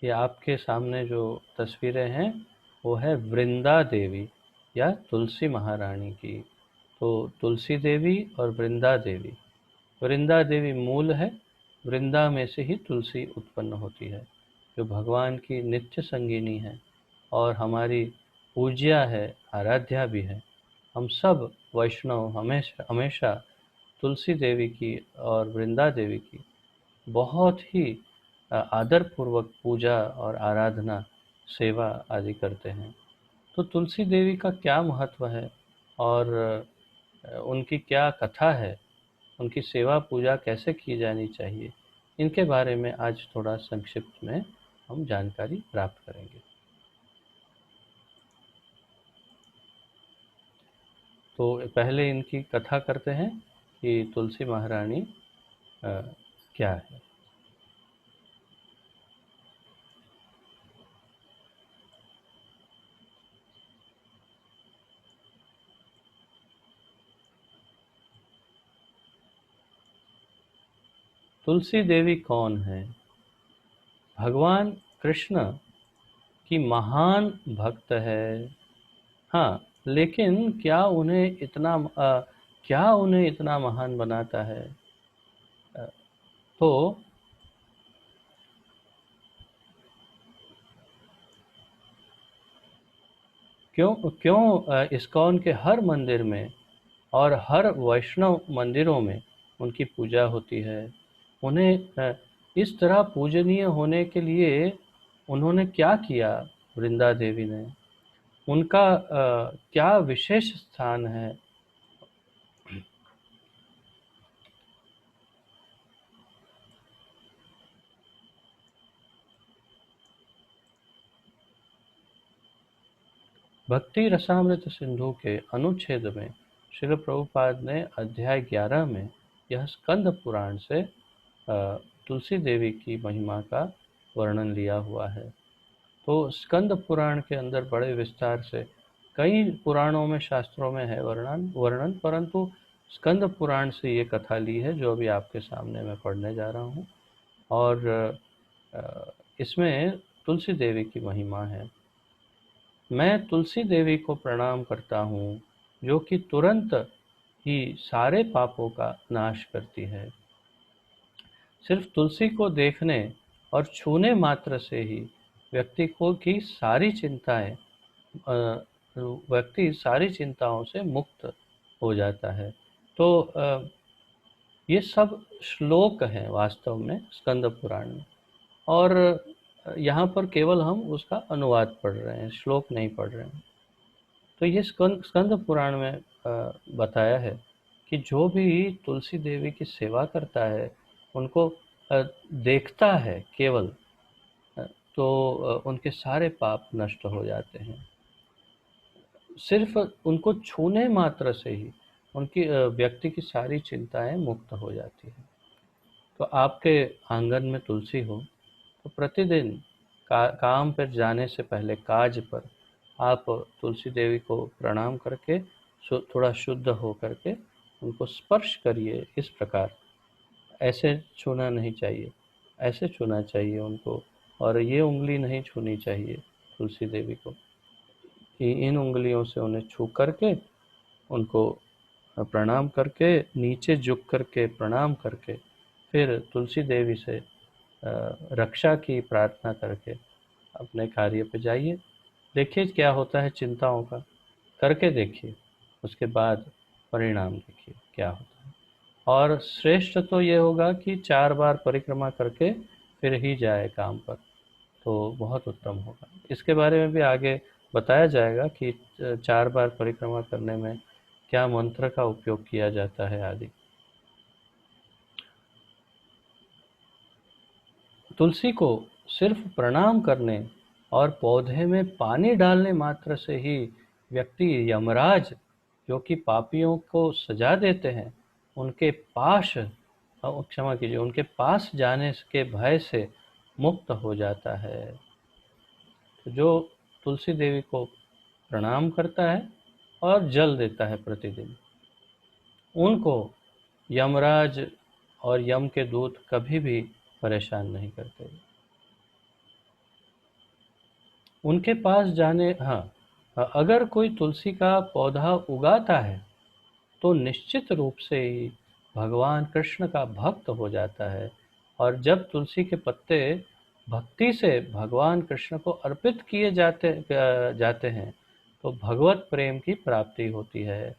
Speaker 1: ये आपके सामने जो तस्वीरें हैं वो है वृंदा देवी या तुलसी महारानी की। तो तुलसी देवी और वृंदा देवी, वृंदा देवी मूल है, वृंदा में से ही तुलसी उत्पन्न होती है, जो भगवान की नित्य संगिनी है और हमारी पूज्या है, आराध्या भी है। हम सब वैष्णव हमेशा हमेशा तुलसी देवी की और वृंदा देवी की बहुत ही आदर पूर्वक पूजा और आराधना, सेवा आदि करते हैं। तो तुलसी देवी का क्या महत्व है और उनकी क्या कथा है, उनकी सेवा पूजा कैसे की जानी चाहिए, इनके बारे में आज थोड़ा संक्षिप्त में हम जानकारी प्राप्त करेंगे। तो पहले इनकी कथा करते हैं कि तुलसी महारानी क्या है। तुलसी देवी कौन है? भगवान कृष्ण की महान भक्त है। हाँ, लेकिन क्या उन्हें इतना महान बनाता है? अ, तो क्यों क्यों इस्कॉन के हर मंदिर में और हर वैष्णव मंदिरों में उनकी पूजा होती है? उन्हें इस तरह पूजनीय होने के लिए उन्होंने क्या किया, वृंदा देवी ने, उनका क्या विशेष स्थान है। भक्ति रसामृत सिंधु के अनुच्छेद में श्रील प्रभुपाद ने अध्याय 11 में यह स्कंद पुराण से तुलसी देवी की महिमा का वर्णन लिया हुआ है। तो स्कंद पुराण के अंदर बड़े विस्तार से, कई पुराणों में, शास्त्रों में है वर्णन, परंतु स्कंद पुराण से ये कथा ली है जो अभी आपके सामने मैं पढ़ने जा रहा हूँ। और इसमें तुलसी देवी की महिमा है। मैं तुलसी देवी को प्रणाम करता हूँ, जो कि तुरंत ही सारे पापों का नाश करती है। सिर्फ तुलसी को देखने और छूने मात्र से ही व्यक्ति को की सारी चिंताएं व्यक्ति सारी चिंताओं से मुक्त हो जाता है। तो ये सब श्लोक हैं वास्तव में स्कंद पुराण में, और यहाँ पर केवल हम उसका अनुवाद पढ़ रहे हैं, श्लोक नहीं पढ़ रहे हैं। तो ये स्कंद पुराण में बताया है कि जो भी तुलसी देवी की सेवा करता है, उनको देखता है केवल, तो उनके सारे पाप नष्ट हो जाते हैं। सिर्फ उनको छूने मात्र से ही उनकी व्यक्ति की सारी चिंताएं मुक्त हो जाती हैं। तो आपके आंगन में तुलसी हो तो प्रतिदिन काम पर जाने से पहले, काज पर, आप तुलसी देवी को प्रणाम करके थोड़ा शुद्ध हो करके उनको स्पर्श करिए। इस प्रकार, ऐसे छूना नहीं चाहिए, ऐसे छूना चाहिए उनको, और ये उंगली नहीं छूनी चाहिए तुलसी देवी को। इन उंगलियों से उन्हें छू करके, उनको प्रणाम करके, नीचे झुक करके प्रणाम करके, फिर तुलसी देवी से रक्षा की प्रार्थना करके अपने कार्य पे जाइए। देखिए क्या होता है चिंताओं का, करके देखिए, उसके बाद परिणाम देखिए क्या होता है। और श्रेष्ठ तो ये होगा कि 4 बार परिक्रमा करके फिर ही जाए काम पर, तो बहुत उत्तम होगा। इसके बारे में भी आगे बताया जाएगा कि 4 बार परिक्रमा करने में क्या मंत्र का उपयोग किया जाता है आदि। तुलसी को सिर्फ प्रणाम करने और पौधे में पानी डालने मात्र से ही व्यक्ति यमराज, जो कि पापियों को सजा देते हैं, उनके पास, क्षमा कीजिए, उनके पास जाने के भय से मुक्त हो जाता है। तो जो तुलसी देवी को प्रणाम करता है और जल देता है प्रतिदिन, उनको यमराज और यम के दूत कभी भी परेशान नहीं करते। उनके पास जाने, हाँ, अगर कोई तुलसी का पौधा उगाता है तो निश्चित रूप से ही भगवान कृष्ण का भक्त हो जाता है। और जब तुलसी के पत्ते भक्ति से भगवान कृष्ण को अर्पित किए जाते हैं तो भगवत प्रेम की प्राप्ति होती है।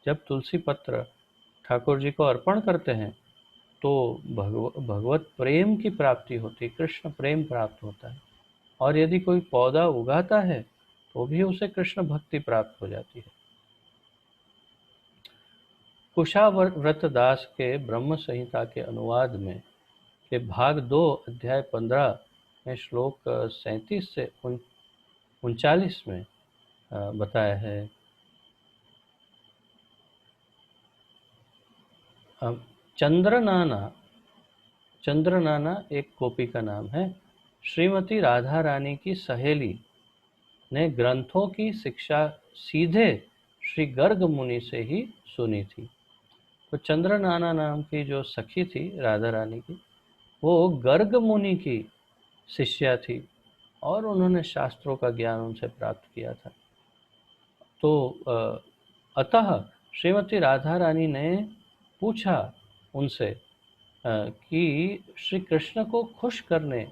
Speaker 1: जब तुलसी पत्र ठाकुर जी को अर्पण करते हैं तो भगवत प्रेम की प्राप्ति होती है, कृष्ण प्रेम प्राप्त होता है। और यदि कोई पौधा उगाता है तो भी उसे कृष्ण भक्ति प्राप्त हो जाती है। कुशाव्रत दास के ब्रह्म संहिता के अनुवाद में के भाग 2 अध्याय 15 में श्लोक 37 से 39 में बताया है। चंद्रनाना एक गोपी का नाम है। श्रीमती राधा रानी की सहेली ने ग्रंथों की शिक्षा सीधे श्री गर्ग मुनि से ही सुनी थी। तो चंद्रनाना नाम की जो सखी थी राधा रानी की, वो गर्ग मुनि की शिष्या थी और उन्होंने शास्त्रों का ज्ञान उनसे प्राप्त किया था। तो अतः श्रीमती राधा रानी ने पूछा उनसे कि श्री कृष्ण को खुश करने,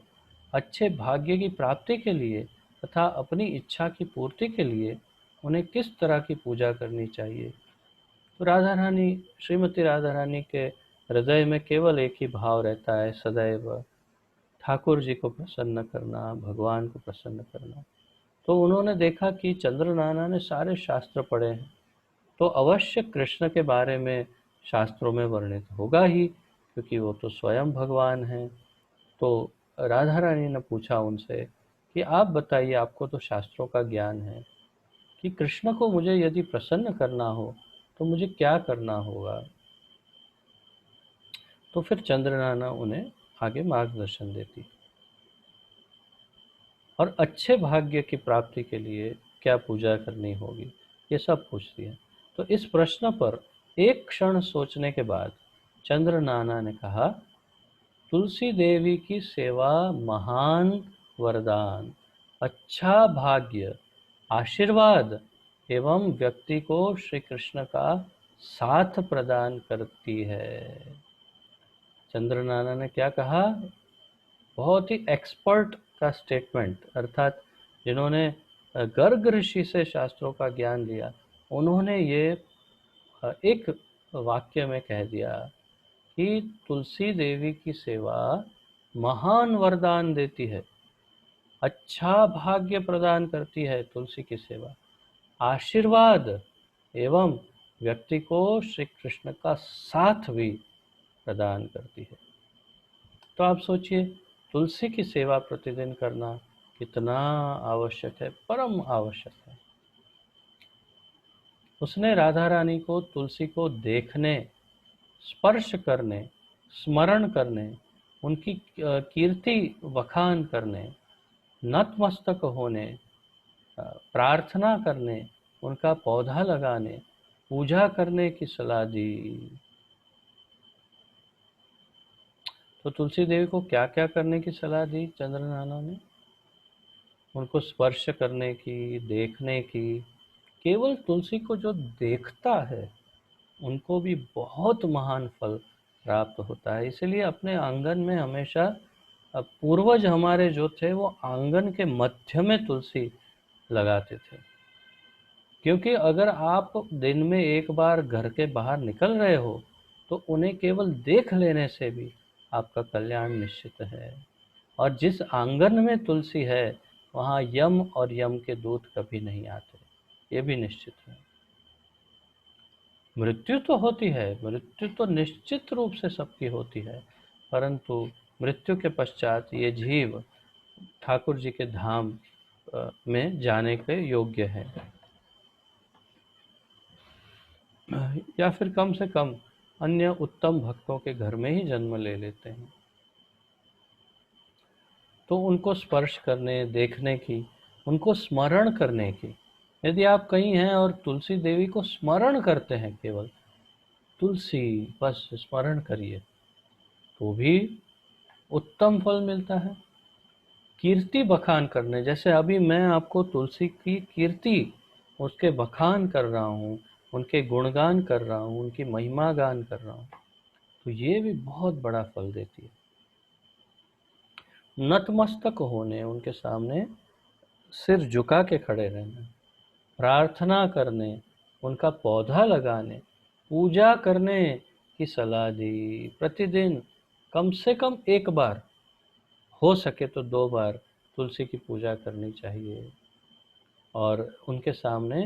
Speaker 1: अच्छे भाग्य की प्राप्ति के लिए तथा अपनी इच्छा की पूर्ति के लिए उन्हें किस तरह की पूजा करनी चाहिए। तो श्रीमती राधा रानी के हृदय में केवल एक ही भाव रहता है सदैव, ठाकुर जी को प्रसन्न करना, भगवान को प्रसन्न करना। तो उन्होंने देखा कि चंद्रनाना ने सारे शास्त्र पढ़े हैं, तो अवश्य कृष्ण के बारे में शास्त्रों में वर्णित होगा ही, क्योंकि वो तो स्वयं भगवान हैं। तो राधा रानी ने पूछा उनसे कि आप बताइए, आपको तो शास्त्रों का ज्ञान है, कि कृष्ण को मुझे यदि प्रसन्न करना हो तो मुझे क्या करना होगा। तो फिर चंद्रनाना उन्हें आगे मार्गदर्शन देती और अच्छे भाग्य की प्राप्ति के लिए क्या पूजा करनी होगी, ये सब पूछती है। तो इस प्रश्न पर एक क्षण सोचने के बाद चंद्रनाना ने कहा, तुलसी देवी की सेवा महान वरदान, अच्छा भाग्य, आशीर्वाद एवं व्यक्ति को श्री कृष्ण का साथ प्रदान करती है। चंद्रनाना ने क्या कहा, बहुत ही एक्सपर्ट का स्टेटमेंट, अर्थात जिन्होंने गर्ग ऋषि से शास्त्रों का ज्ञान लिया, उन्होंने ये एक वाक्य में कह दिया कि तुलसी देवी की सेवा महान वरदान देती है, अच्छा भाग्य प्रदान करती है तुलसी की सेवा, आशीर्वाद एवं व्यक्ति को श्री कृष्ण का साथ भी प्रदान करती है। तो आप सोचिए, तुलसी की सेवा प्रतिदिन करना कितना आवश्यक है, परम आवश्यक है। उसने राधा रानी को तुलसी को देखने, स्पर्श करने, स्मरण करने, उनकी कीर्ति बखान करने, नतमस्तक होने, प्रार्थना करने, उनका पौधा लगाने, पूजा करने की सलाह दी। तो तुलसी देवी को क्या क्या करने की सलाह दी चंद्रनाना ने? उनको स्पर्श करने की, देखने की। केवल तुलसी को जो देखता है उनको भी बहुत महान फल प्राप्त होता है। इसलिए अपने आंगन में हमेशा पूर्वज हमारे जो थे वो आंगन के मध्य में तुलसी लगाते थे, क्योंकि अगर आप दिन में एक बार घर के बाहर निकल रहे हो तो उन्हें केवल देख लेने से भी आपका कल्याण निश्चित है। और जिस आंगन में तुलसी है वहाँ यम और यम के दूत कभी नहीं आते, ये भी निश्चित है। मृत्यु तो होती है, मृत्यु तो निश्चित रूप से सबकी होती है, परंतु मृत्यु के पश्चात ये जीव ठाकुर जी के धाम में जाने के योग्य है, या फिर कम से कम अन्य उत्तम भक्तों के घर में ही जन्म ले लेते हैं। तो उनको स्पर्श करने, देखने की, उनको स्मरण करने की, यदि आप कहीं हैं और तुलसी देवी को स्मरण करते हैं, केवल तुलसी बस स्मरण करिए, तो भी उत्तम फल मिलता है। कीर्ति बखान करने, जैसे अभी मैं आपको तुलसी की कीर्ति, उसके बखान कर रहा हूँ, उनके गुणगान कर रहा हूँ, उनकी महिमा गान कर रहा हूँ, तो ये भी बहुत बड़ा फल देती है। नतमस्तक होने, उनके सामने सिर झुका के खड़े रहना, प्रार्थना करने, उनका पौधा लगाने, पूजा करने की सलाह दी। प्रतिदिन कम से कम एक बार, हो सके तो 2 बार तुलसी की पूजा करनी चाहिए और उनके सामने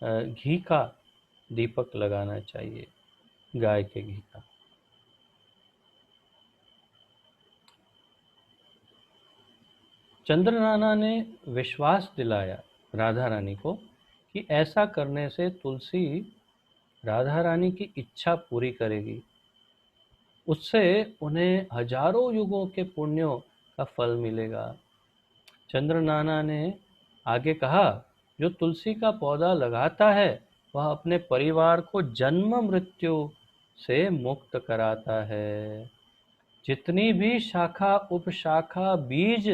Speaker 1: घी का दीपक लगाना चाहिए, गाय के घी का। चंद्रनाना ने विश्वास दिलाया राधा रानी को कि ऐसा करने से तुलसी राधा रानी की इच्छा पूरी करेगी, उससे उन्हें हजारों युगों के पुण्यों का फल मिलेगा। चंद्रनाना ने आगे कहा, जो तुलसी का पौधा लगाता है वह अपने परिवार को जन्म मृत्यु से मुक्त कराता है। जितनी भी शाखा, उपशाखा, बीज,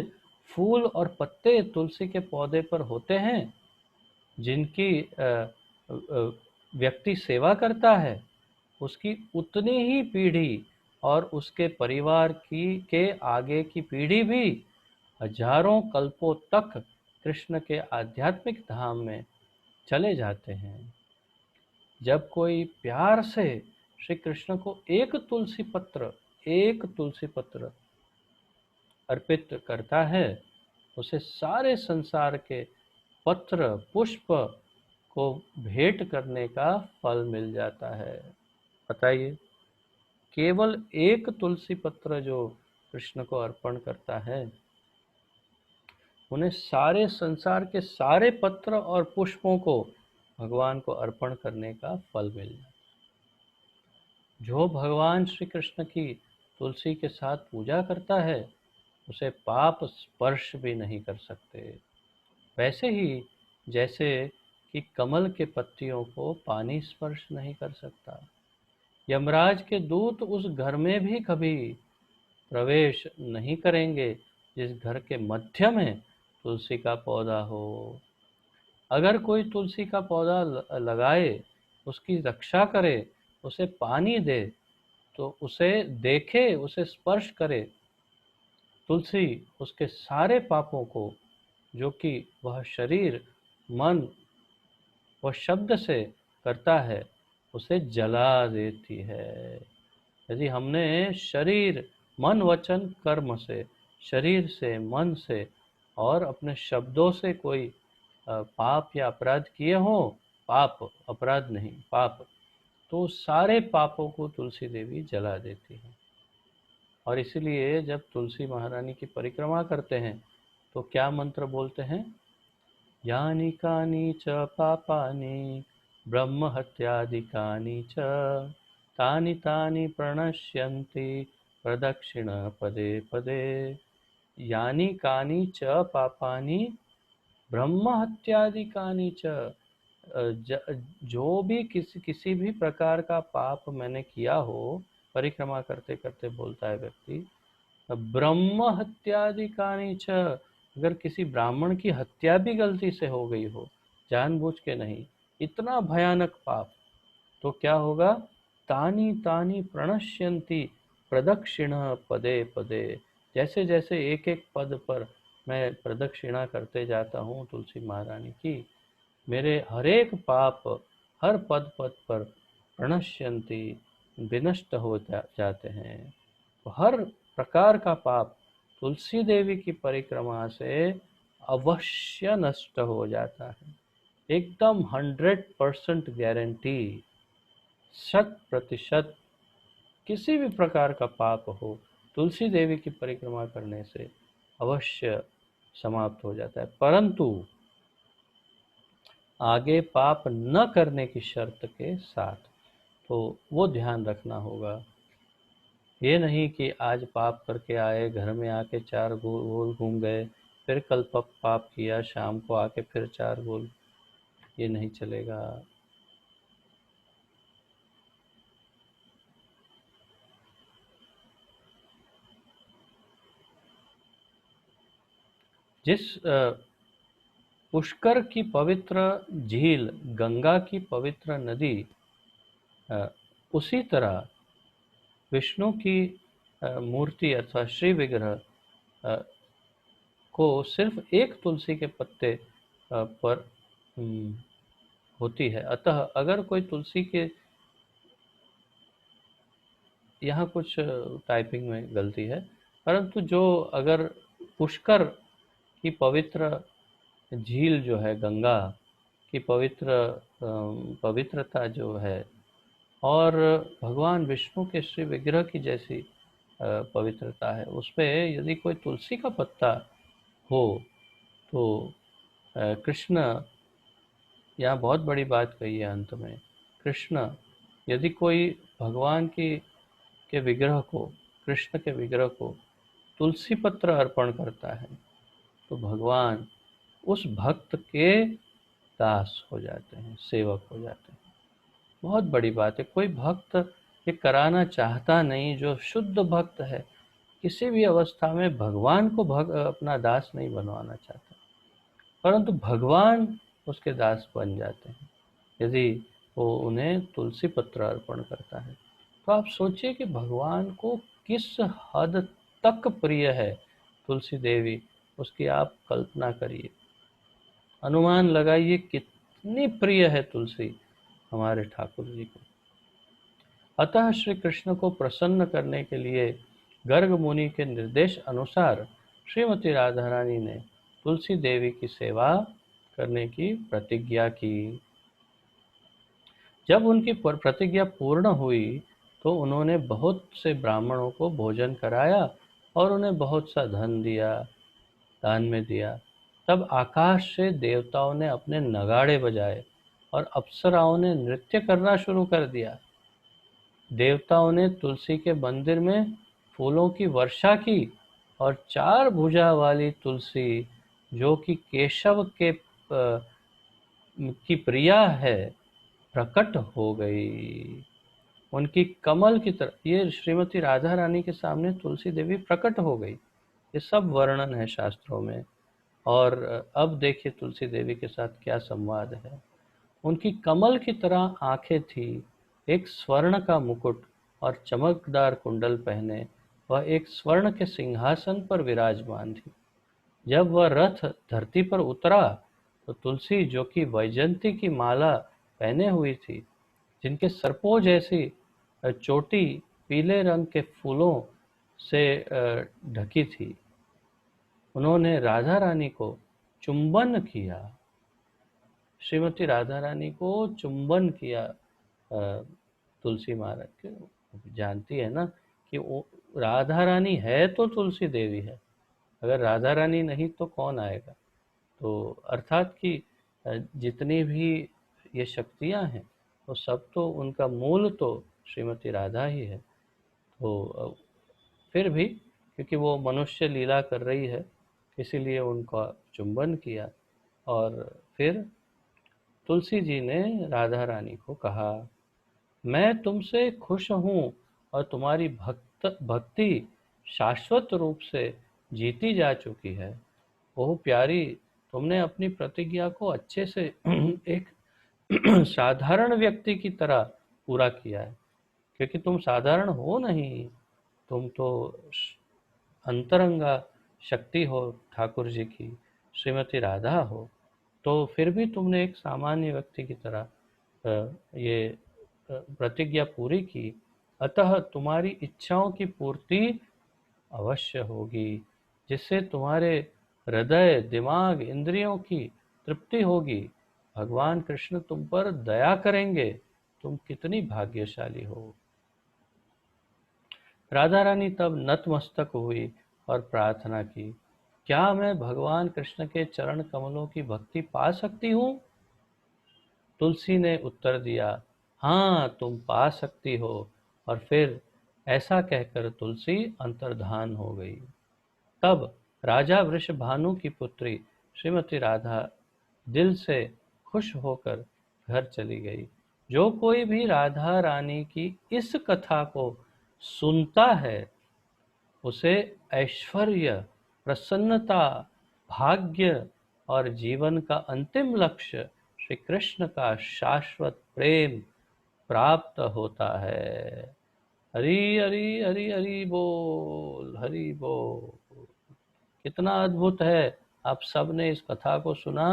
Speaker 1: फूल और पत्ते तुलसी के पौधे पर होते हैं, जिनकी व्यक्ति सेवा करता है, उसकी उतनी ही पीढ़ी और उसके परिवार की के आगे की पीढ़ी भी हजारों कल्पों तक कृष्ण के आध्यात्मिक धाम में चले जाते हैं। जब कोई प्यार से श्री कृष्ण को एक तुलसी पत्र अर्पित करता है उसे सारे संसार के पत्र पुष्प को भेंट करने का फल मिल जाता है। बताइए, केवल एक तुलसी पत्र जो कृष्ण को अर्पण करता है, उन्हें सारे संसार के सारे पत्र और पुष्पों को भगवान को अर्पण करने का फल मिल जाता है। जो भगवान श्री कृष्ण की तुलसी के साथ पूजा करता है, उसे पाप स्पर्श भी नहीं कर सकते। वैसे ही जैसे कि कमल के पत्तियों को पानी स्पर्श नहीं कर सकता, यमराज के दूत उस घर में भी कभी प्रवेश नहीं करेंगे जिस घर के मध्य में तुलसी का पौधा हो। अगर कोई तुलसी का पौधा लगाए, उसकी रक्षा करे, उसे पानी दे, तो उसे देखे, उसे स्पर्श करे, तुलसी उसके सारे पापों को, जो कि वह शरीर, मन व शब्द से करता है, उसे जला देती है। यदि हमने शरीर, मन, वचन, कर्म से, शरीर से, मन से और अपने शब्दों से कोई पाप या अपराध किए हों, पाप, अपराध नहीं, पाप, तो सारे पापों को तुलसी देवी जला देती है। और इसीलिए जब तुलसी महारानी की परिक्रमा करते हैं तो क्या मंत्र बोलते हैं? यानि कानि च पापानि ब्रह्म हत्यादिकानि च तानि तानि प्रणश्यन्ति प्रदक्षिण पदे पदे। यानि कानि च पापानि ब्रह्म हत्यादिकानि च। जो भी किसी भी प्रकार का पाप मैंने किया हो, परिक्रमा करते करते बोलता है व्यक्ति, ब्रह्म हत्यादिकानि च, अगर किसी ब्राह्मण की हत्या भी गलती से हो गई हो, जानबूझ के नहीं, इतना भयानक पाप, तो क्या होगा? तानि तानि प्रणश्यन्ति प्रदक्षिण पदे पदे। जैसे जैसे एक एक पद पर मैं प्रदक्षिणा करते जाता हूँ तुलसी महारानी की, मेरे हरेक पाप हर पद पद पर प्रणश्यन्ति, विनष्ट हो जाते हैं। तो हर प्रकार का पाप तुलसी देवी की परिक्रमा से अवश्य नष्ट हो जाता है। एकदम 100% गारंटी, 100%। किसी भी प्रकार का पाप हो, तुलसी देवी की परिक्रमा करने से अवश्य समाप्त हो जाता है। परंतु आगे पाप न करने की शर्त के साथ, तो वो ध्यान रखना होगा। ये नहीं कि आज पाप करके आए, घर में आके 4 गोल घूम गए, फिर कल पाप किया, शाम को आके फिर 4 गोल, ये नहीं चलेगा। जिस पुष्कर की पवित्र झील, गंगा की पवित्र नदी, उसी तरह विष्णु की मूर्ति अथवा श्री विग्रह को सिर्फ एक तुलसी के पत्ते पर होती है। अतः अगर कोई तुलसी के, यहाँ कुछ टाइपिंग में गलती है, परंतु जो अगर पुष्कर की पवित्र झील जो है, गंगा की पवित्रता जो है, और भगवान विष्णु के श्री विग्रह की जैसी पवित्रता है, उसपे यदि कोई तुलसी का पत्ता हो तो कृष्ण, यहाँ बहुत बड़ी बात कही है अंत में, कृष्ण यदि कोई भगवान की के विग्रह को, कृष्ण के विग्रह को तुलसी पत्र अर्पण करता है, तो भगवान उस भक्त के दास हो जाते हैं, सेवक हो जाते हैं। बहुत बड़ी बात है। कोई भक्त ये कराना चाहता नहीं, जो शुद्ध भक्त है, किसी भी अवस्था में भगवान को अपना दास नहीं बनवाना चाहता, परंतु भगवान उसके दास बन जाते हैं यदि वो उन्हें तुलसी पत्र अर्पण करता है। तो आप सोचिए कि भगवान को किस हद तक प्रिय है तुलसी देवी, उसकी आप कल्पना करिए, अनुमान लगाइए कितनी प्रिय है तुलसी हमारे ठाकुर जी को। अतः श्री कृष्ण को प्रसन्न करने के लिए गर्ग मुनि के निर्देश अनुसार श्रीमती राधा रानी ने तुलसी देवी की सेवा करने की प्रतिज्ञा की। जब उनकी प्रतिज्ञा पूर्ण हुई तो उन्होंने बहुत से ब्राह्मणों को भोजन कराया और उन्हें बहुत सा धन दिया, दान में दिया। तब आकाश से देवताओं ने अपने नगाड़े बजाए और अप्सराओं ने नृत्य करना शुरू कर दिया। देवताओं ने तुलसी के मंदिर में फूलों की वर्षा की और 4 भुजा वाली तुलसी, जो कि केशव के की प्रिया है, प्रकट हो गई। उनकी कमल की तरह ये श्रीमती राधा रानी के सामने तुलसी देवी प्रकट हो गई। ये सब वर्णन है शास्त्रों में। और अब देखिए तुलसी देवी के साथ क्या संवाद है। उनकी कमल की तरह आंखें थी, एक स्वर्ण का मुकुट और चमकदार कुंडल पहने वह एक स्वर्ण के सिंहासन पर विराजमान थी। जब वह रथ धरती पर उतरा तो तुलसी, जो कि वैजयंती की माला पहने हुई थी, जिनके सर्पों जैसी चोटी पीले रंग के फूलों से ढकी थी, उन्होंने राधा रानी को चुंबन किया। श्रीमती राधा रानी को चुंबन किया। तुलसी महाराज के जानती है ना कि वो राधा रानी है तो तुलसी देवी है, अगर राधा रानी नहीं तो कौन आएगा। तो अर्थात कि जितनी भी ये शक्तियां हैं वो सब तो उनका मूल तो श्रीमती राधा ही है। तो फिर भी क्योंकि वो मनुष्य लीला कर रही है इसीलिए उनका चुंबन किया। और फिर तुलसी जी ने राधा रानी को कहा, मैं तुमसे खुश हूँ और तुम्हारी भक्ति शाश्वत रूप से जीती जा चुकी है। ओह प्यारी, तुमने अपनी प्रतिज्ञा को अच्छे से एक साधारण व्यक्ति की तरह पूरा किया है, क्योंकि तुम साधारण हो नहीं, तुम तो अंतरंगा शक्ति हो ठाकुर जी की, श्रीमती राधा हो। तो फिर भी तुमने एक सामान्य व्यक्ति की तरह ये प्रतिज्ञा पूरी की, अतः तुम्हारी इच्छाओं की पूर्ति अवश्य होगी, जिससे तुम्हारे हृदय, दिमाग, इंद्रियों की तृप्ति होगी। भगवान कृष्ण तुम पर दया करेंगे। तुम कितनी भाग्यशाली हो। राधा रानी तब नतमस्तक हुई और प्रार्थना की, क्या मैं भगवान कृष्ण के चरण कमलों की भक्ति पा सकती हूँ? तुलसी ने उत्तर दिया, हाँ तुम पा सकती हो। और फिर ऐसा कहकर तुलसी अंतर्धान हो गई। तब राजा वृषभानु की पुत्री श्रीमती राधा दिल से खुश होकर घर चली गई। जो कोई भी राधा रानी की इस कथा को सुनता है उसे ऐश्वर्य, प्रसन्नता, भाग्य और जीवन का अंतिम लक्ष्य श्री कृष्ण का शाश्वत प्रेम प्राप्त होता है। हरि हरि हरि हरि बोल, हरि बोल। कितना अद्भुत है। आप सब ने इस कथा को सुना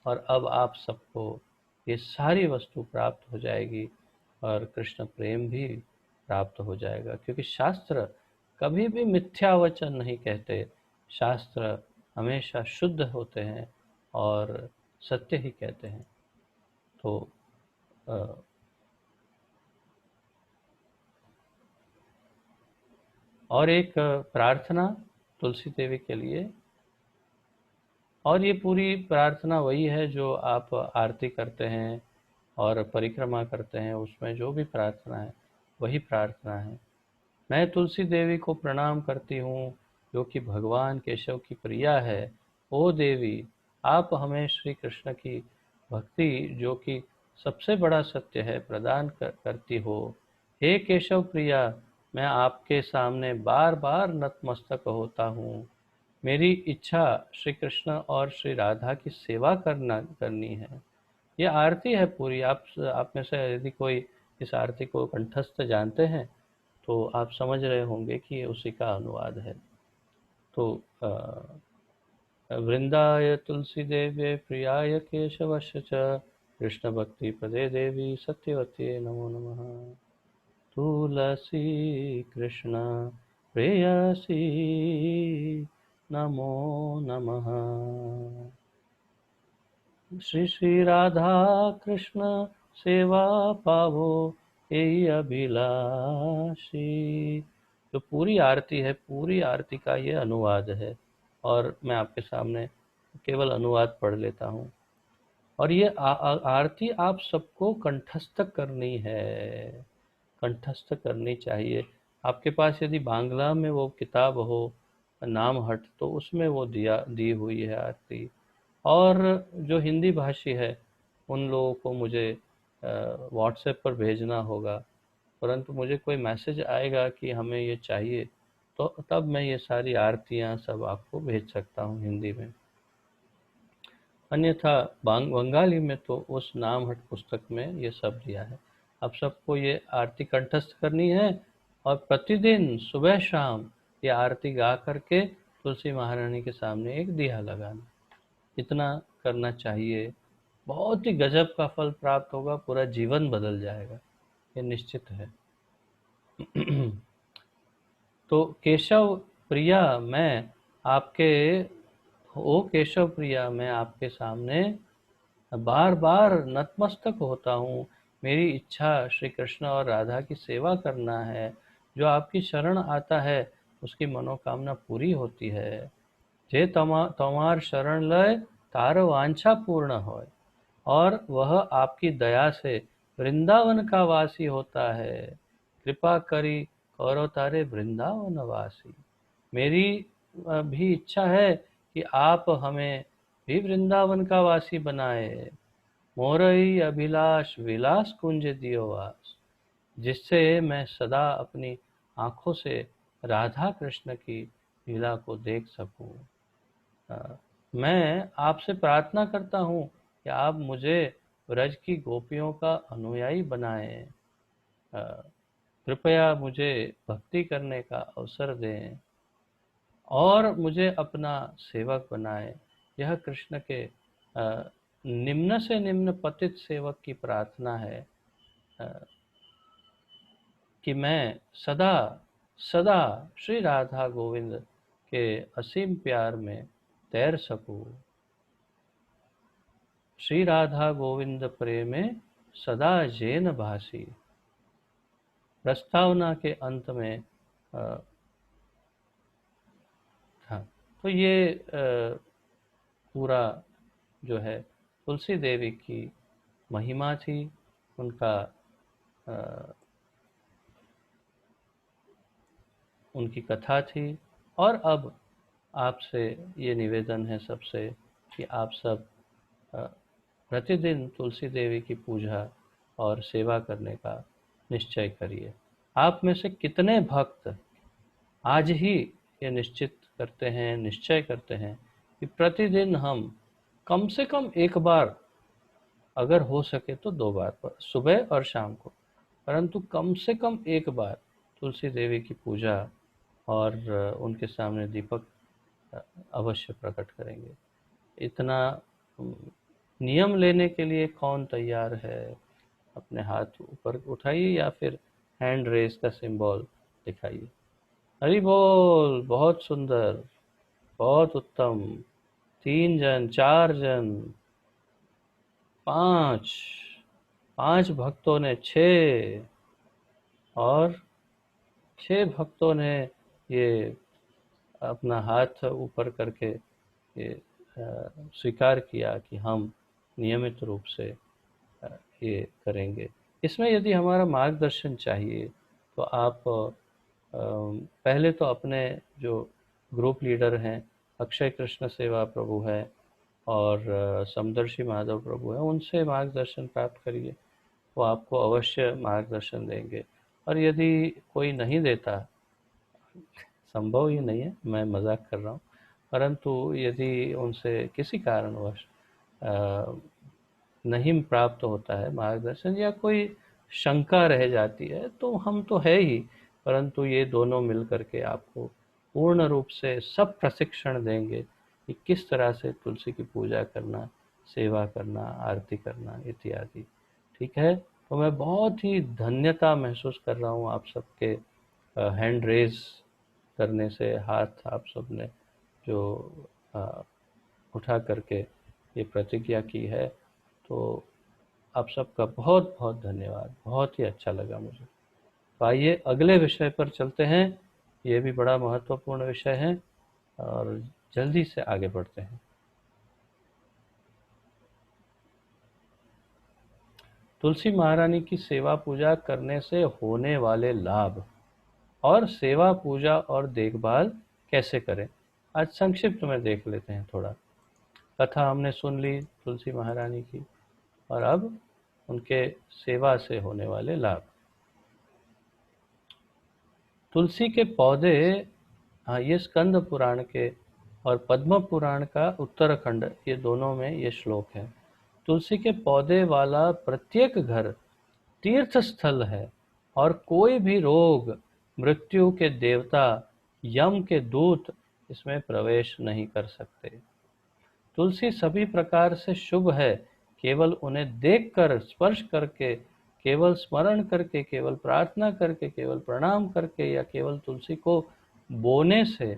Speaker 1: और अब आप सबको ये सारी वस्तु प्राप्त हो जाएगी और कृष्ण प्रेम भी प्राप्त हो जाएगा, क्योंकि शास्त्र कभी भी मिथ्या वचन नहीं कहते। शास्त्र हमेशा शुद्ध होते हैं और सत्य ही कहते हैं। तो और एक प्रार्थना तुलसी देवी के लिए। और ये पूरी प्रार्थना वही है जो आप आरती करते हैं और परिक्रमा करते हैं, उसमें जो भी प्रार्थना है वही प्रार्थना है। मैं तुलसी देवी को प्रणाम करती हूँ, जो कि भगवान केशव की प्रिया है। ओ देवी, आप हमें श्री कृष्ण की भक्ति, जो कि सबसे बड़ा सत्य है, प्रदान करती हो। हे केशव प्रिया, मैं आपके सामने बार बार नतमस्तक होता हूँ। मेरी इच्छा श्री कृष्ण और श्री राधा की सेवा करनी है। ये आरती है पूरी। आप में से यदि कोई इस आरती को कंठस्थ जानते हैं तो आप समझ रहे होंगे कि ये उसी का अनुवाद है। तो वृंदाय तुलसी देवे प्रियाय केशवस्य च कृष्ण भक्ति पदे देवी सत्यवती नमो नमः। तुलसी कृष्ण प्रेयसी नमो नमः। श्री श्री राधा कृष्ण सेवा पावो यही अभिलाषी। जो पूरी आरती है, पूरी आरती का ये अनुवाद है और मैं आपके सामने केवल अनुवाद पढ़ लेता हूँ। और ये आरती आप सबको कंठस्थ करनी है, कंठस्थ करनी चाहिए। आपके पास यदि बांग्ला में वो किताब हो नाम हट, तो उसमें वो दी हुई है आरती। और जो हिंदी भाषी है उन लोगों को मुझे व्हाट्सएप पर भेजना होगा, परंतु मुझे कोई मैसेज आएगा कि हमें ये चाहिए, तो तब मैं ये सारी आरतियाँ सब आपको भेज सकता हूँ हिंदी में। अन्यथा बंगाली में तो उस नाम हट पुस्तक में ये सब दिया है। आप सबको ये आरती कंठस्थ करनी है और प्रतिदिन सुबह शाम ये आरती गा करके तुलसी महारानी के सामने एक दिया लगाना। इतना करना चाहिए, बहुत ही गजब का फल प्राप्त होगा, पूरा जीवन बदल जाएगा, ये निश्चित है। तो केशव प्रिया मैं आपके ओ केशव प्रिया मैं आपके सामने बार बार नतमस्तक होता हूँ। मेरी इच्छा श्री कृष्ण और राधा की सेवा करना है। जो आपकी शरण आता है उसकी मनोकामना पूरी होती है। जे तमार शरण लय तार वांछा पूर्ण होय, और वह आपकी दया से वृंदावन का वासी होता है। कृपा करी करो तारे वृंदावन वासी। मेरी भी इच्छा है कि आप हमें भी वृंदावन का वासी बनाए। मोरई अभिलाष विलास कुंज दियो वास, जिससे मैं सदा अपनी आंखों से राधा कृष्ण की लीला को देख सकूं। मैं आपसे प्रार्थना करता हूँ कि आप मुझे ब्रज की गोपियों का अनुयायी बनाएं। कृपया मुझे भक्ति करने का अवसर दें और मुझे अपना सेवक बनाएं। यह कृष्ण के निम्न से निम्न पतित सेवक की प्रार्थना है अ, कि मैं सदा सदा श्री राधा गोविंद के असीम प्यार में तैर सकूं। श्री राधा गोविंद प्रेमे सदा जैन भासी। प्रस्तावना के अंत में था। तो ये पूरा जो है तुलसी देवी की महिमा थी, उनका उनकी कथा थी। और अब आपसे ये निवेदन है सबसे कि आप सब प्रतिदिन तुलसी देवी की पूजा और सेवा करने का निश्चय करिए। आप में से कितने भक्त आज ही ये निश्चित करते हैं, निश्चय करते हैं कि प्रतिदिन हम कम से कम एक बार, अगर हो सके तो 2 बार, पर सुबह और शाम को, परंतु कम से कम एक बार तुलसी देवी की पूजा और उनके सामने दीपक अवश्य प्रकट करेंगे। इतना नियम लेने के लिए कौन तैयार है? अपने हाथ ऊपर उठाइए या फिर हैंड रेस का सिंबल दिखाइए। हरि बोल। बहुत सुंदर, बहुत उत्तम। 3 जन, 4 जन, 5, 5 भक्तों ने, 6, और 6 भक्तों ने ये अपना हाथ ऊपर करके ये स्वीकार किया कि हम नियमित रूप से ये करेंगे। इसमें यदि हमारा मार्गदर्शन चाहिए तो आप पहले तो अपने जो ग्रुप लीडर हैं, अक्षय कृष्ण सेवा प्रभु है और समदर्शी माधव प्रभु है, उनसे मार्गदर्शन प्राप्त करिए। वो आपको अवश्य मार्गदर्शन देंगे। और यदि कोई नहीं देता, संभव ही नहीं है, मैं मजाक कर रहा हूँ, परंतु यदि उनसे किसी कारणवश नहीं प्राप्त होता है मार्गदर्शन या कोई शंका रह जाती है, तो हम तो है ही, परंतु ये दोनों मिल करके आपको पूर्ण रूप से सब प्रशिक्षण देंगे कि किस तरह से तुलसी की पूजा करना, सेवा करना, आरती करना इत्यादि। ठीक है, तो मैं बहुत ही धन्यता महसूस कर रहा हूँ आप सबके हैंड रेज करने से, हाथ आप सबने जो उठा करके ये प्रतिज्ञा की है। तो आप सबका बहुत बहुत धन्यवाद, बहुत ही अच्छा लगा मुझे। तो आइए अगले विषय पर चलते हैं, ये भी बड़ा महत्वपूर्ण विषय है और जल्दी से आगे बढ़ते हैं। तुलसी महारानी की सेवा पूजा करने से होने वाले लाभ और सेवा पूजा और देखभाल कैसे करें, आज संक्षिप्त में देख लेते हैं। थोड़ा कथा हमने सुन ली तुलसी महारानी की, और अब उनके सेवा से होने वाले लाभ। तुलसी के पौधे, हाँ, ये स्कंद पुराण के और पद्म पुराण का उत्तराखंड, ये दोनों में ये श्लोक है। तुलसी के पौधे वाला प्रत्येक घर तीर्थ स्थल है और कोई भी रोग, मृत्यु के देवता, यम के दूत इसमें प्रवेश नहीं कर सकते। तुलसी सभी प्रकार से शुभ है, केवल उन्हें देखकर, स्पर्श करके, केवल स्मरण करके, केवल प्रार्थना करके, केवल प्रणाम करके या केवल तुलसी को बोने से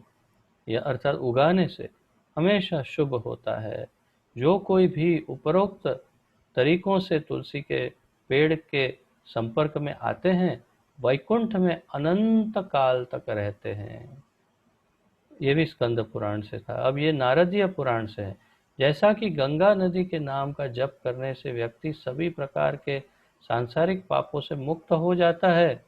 Speaker 1: या अर्थात उगाने से हमेशा शुभ होता है। जो कोई भी उपरोक्त तरीकों से तुलसी के पेड़ के संपर्क में आते हैं, वैकुंठ में अनंत काल तक रहते हैं। ये भी स्कंद पुराण से था। अब ये नारदीय पुराण से है। जैसा कि गंगा नदी के नाम का जप करने से व्यक्ति सभी प्रकार के सांसारिक पापों से मुक्त हो जाता है,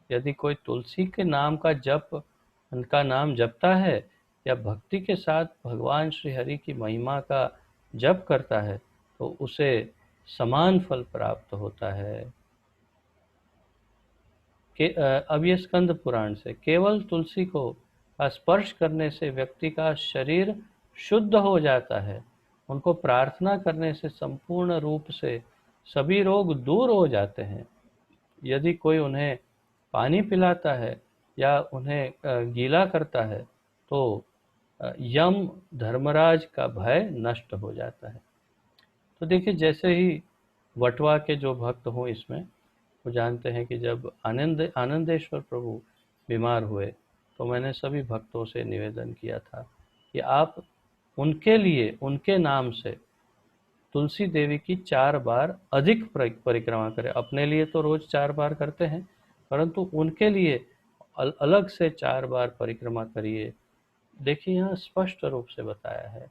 Speaker 1: यदि कोई तुलसी के नाम का नाम जपता है या भक्ति के साथ भगवान श्री हरि की महिमा का जप करता है, तो उसे समान फल प्राप्त होता है। अब ये स्कंद पुराण से, केवल तुलसी को स्पर्श करने से व्यक्ति का शरीर शुद्ध हो जाता है। उनको प्रार्थना करने से संपूर्ण रूप से सभी रोग दूर हो जाते हैं। यदि कोई उन्हें पानी पिलाता है या उन्हें गीला करता है, तो यम धर्मराज का भय नष्ट हो जाता है। तो देखिए, जैसे ही वटवा के जो भक्त हों इसमें, वो जानते हैं कि जब आनंदेश्वर प्रभु बीमार हुए, तो मैंने सभी भक्तों से निवेदन किया था कि आप उनके लिए, उनके नाम से तुलसी देवी की 4 बार अधिक परिक्रमा करें। अपने लिए तो रोज 4 बार करते हैं, परंतु उनके लिए अलग से 4 बार परिक्रमा करिए। देखिए, यहाँ स्पष्ट रूप से बताया है,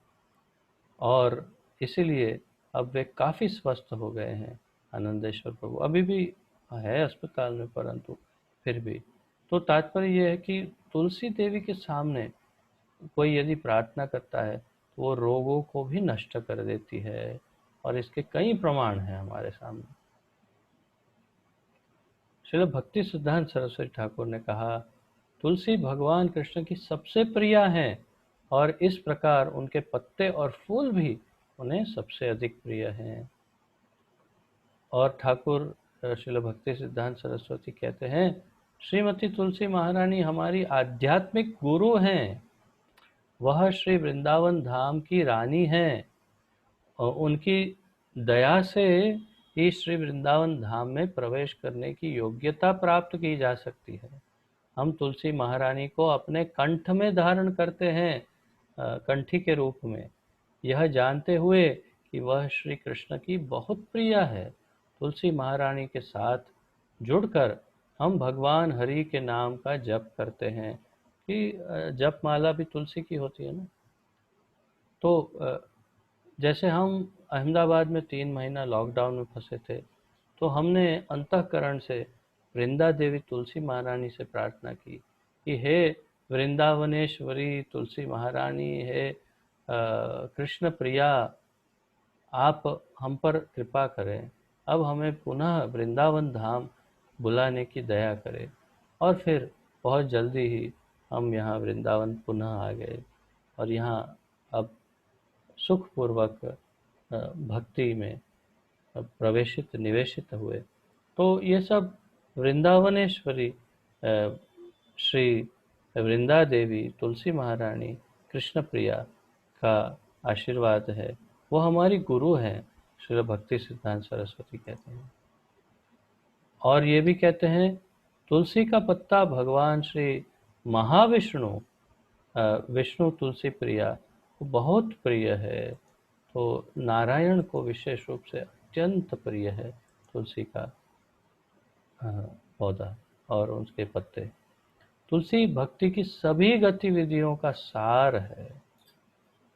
Speaker 1: और इसीलिए अब वे काफ़ी स्वस्थ हो गए हैं। आनंदेश्वर प्रभु अभी भी है अस्पताल में, परंतु फिर भी। तो तात्पर्य यह है कि तुलसी देवी के सामने कोई यदि प्रार्थना करता है, तो वो रोगों को भी नष्ट कर देती है, और इसके कई प्रमाण हैं हमारे सामने। श्रील भक्ति सिद्धांत सरस्वती ठाकुर ने कहा, तुलसी भगवान कृष्ण की सबसे प्रिय हैं, और इस प्रकार उनके पत्ते और फूल भी उन्हें सबसे अधिक प्रिय हैं। और ठाकुर श्रील भक्ति सिद्धांत सरस्वती कहते हैं, श्रीमती तुलसी महारानी हमारी आध्यात्मिक गुरु हैं। वह श्री वृंदावन धाम की रानी हैं, और उनकी दया से ही श्री वृंदावन धाम में प्रवेश करने की योग्यता प्राप्त की जा सकती है। हम तुलसी महारानी को अपने कंठ में धारण करते हैं, कंठी के रूप में, यह जानते हुए कि वह श्री कृष्ण की बहुत प्रिय है। तुलसी महारानी के साथ जुड़कर हम भगवान हरि के नाम का जप करते हैं, कि जप माला भी तुलसी की होती है ना। तो जैसे हम अहमदाबाद में 3 महीना लॉकडाउन में फंसे थे, तो हमने अंतःकरण से वृंदा देवी तुलसी महारानी से प्रार्थना की कि हे वृंदावनेश्वरी तुलसी महारानी, हे कृष्ण प्रिया, आप हम पर कृपा करें, अब हमें पुनः वृंदावन धाम बुलाने की दया करें। और फिर बहुत जल्दी ही हम यहाँ वृंदावन पुनः आ गए, और यहाँ अब सुखपूर्वक भक्ति में निवेशित हुए। तो ये सब वृंदावनेश्वरी श्री वृंदा देवी तुलसी महारानी कृष्ण प्रिया का आशीर्वाद है। वो हमारी गुरु हैं, श्री भक्ति सिद्धांत सरस्वती कहते हैं। और ये भी कहते हैं, तुलसी का पत्ता भगवान श्री महाविष्णु विष्णु तुलसी प्रिया को बहुत प्रिय है, तो नारायण को विशेष रूप से अत्यंत प्रिय है तुलसी का अ, पौधा और उसके पत्ते। तुलसी भक्ति की सभी गतिविधियों का सार है।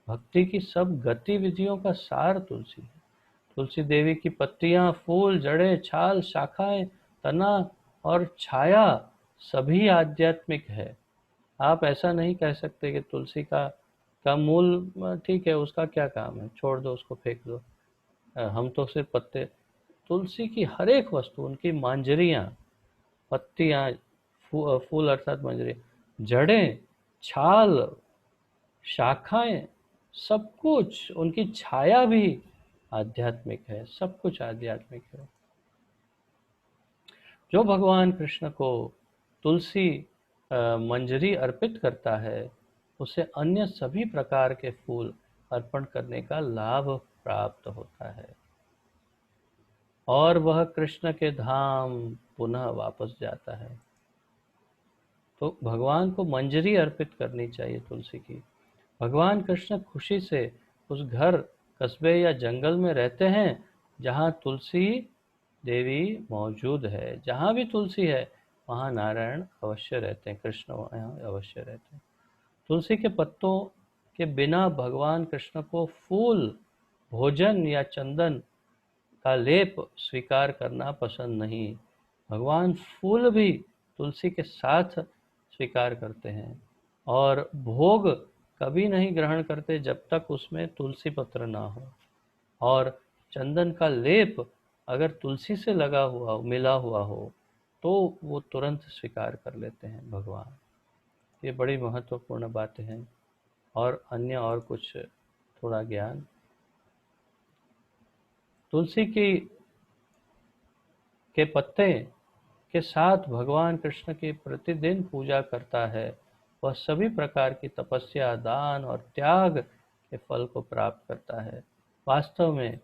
Speaker 1: भक्ति की सब गतिविधियों का सार तुलसी है। तुलसी देवी की पत्तियां, फूल, जड़ें, छाल, शाखाएं, तना और छाया सभी आध्यात्मिक है। आप ऐसा नहीं कह सकते कि तुलसी का मूल ठीक है, उसका क्या काम है, छोड़ दो उसको, फेंक दो, हम तो सिर्फ पत्ते। तुलसी की हर एक वस्तु, उनकी मांजरियां, पत्तियां, फूल अर्थात मंजरी, जड़ें, छाल, शाखाएं, सब कुछ, उनकी छाया भी आध्यात्मिक है। सब कुछ आध्यात्मिक है। जो भगवान कृष्ण को तुलसी मंजरी अर्पित करता है, उसे अन्य सभी प्रकार के फूल अर्पण करने का लाभ प्राप्त होता है और वह कृष्ण के धाम पुनः वापस जाता है। तो भगवान को मंजरी अर्पित करनी चाहिए तुलसी की। भगवान कृष्ण खुशी से उस घर, कस्बे या जंगल में रहते हैं जहाँ तुलसी देवी मौजूद है। जहाँ भी तुलसी है वहाँ नारायण अवश्य रहते हैं, कृष्ण वहाँ अवश्य रहते हैं। तुलसी के पत्तों के बिना भगवान कृष्ण को फूल, भोजन या चंदन का लेप स्वीकार करना पसंद नहीं। भगवान फूल भी तुलसी के साथ स्वीकार करते हैं और भोग कभी नहीं ग्रहण करते जब तक उसमें तुलसी पत्र ना हो। और चंदन का लेप अगर तुलसी से लगा हुआ, मिला हुआ हो, तो वो तुरंत स्वीकार कर लेते हैं भगवान। ये बड़ी महत्वपूर्ण बातें हैं। और अन्य और कुछ थोड़ा ज्ञान, तुलसी की के पत्ते के साथ भगवान कृष्ण की प्रतिदिन पूजा करता है, वह सभी प्रकार की तपस्या, दान और त्याग के फल को प्राप्त करता है। वास्तव में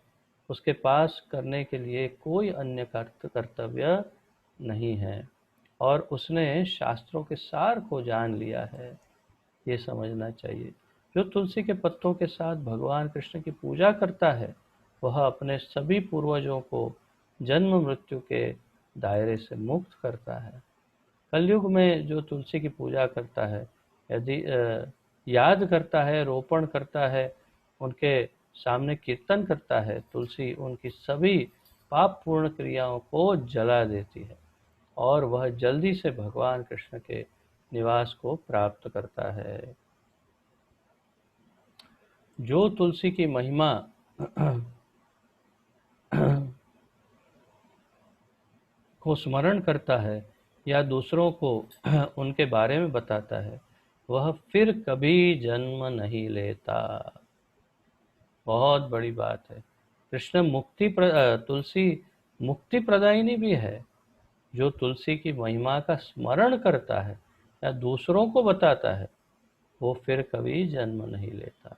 Speaker 1: उसके पास करने के लिए कोई अन्य कर्तव्य नहीं है और उसने शास्त्रों के सार को जान लिया है। ये समझना चाहिए। जो तुलसी के पत्तों के साथ भगवान कृष्ण की पूजा करता है, वह अपने सभी पूर्वजों को जन्म मृत्यु के दायरे से मुक्त करता है। कलयुग में जो तुलसी की पूजा करता है, यदि याद करता है, रोपण करता है, उनके सामने कीर्तन करता है, तुलसी उनकी सभी पाप पूर्ण क्रियाओं को जला देती है और वह जल्दी से भगवान कृष्ण के निवास को प्राप्त करता है। जो तुलसी की महिमा को स्मरण करता है या दूसरों को उनके बारे में बताता है, वह फिर कभी जन्म नहीं लेता। बहुत बड़ी बात है। कृष्ण तुलसी मुक्ति प्रदायिनी भी है। जो तुलसी की महिमा का स्मरण करता है या दूसरों को बताता है, वो फिर कभी जन्म नहीं लेता।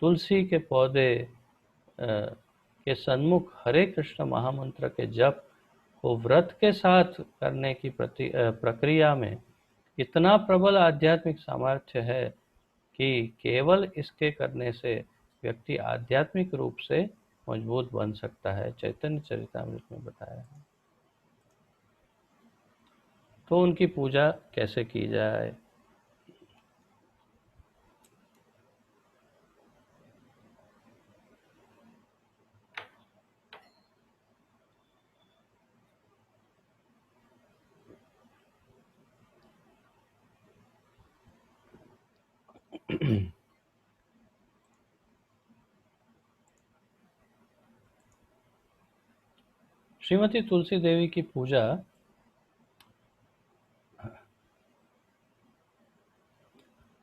Speaker 1: तुलसी के पौधे के सन्मुख हरे कृष्ण महामंत्र के जप को व्रत के साथ करने की प्रक्रिया में इतना प्रबल आध्यात्मिक सामर्थ्य है कि केवल इसके करने से व्यक्ति आध्यात्मिक रूप से मजबूत बन सकता है। चैतन्य चरितामृत में बताया है। तो उनकी पूजा कैसे की जाए? श्रीमती तुलसी देवी की पूजा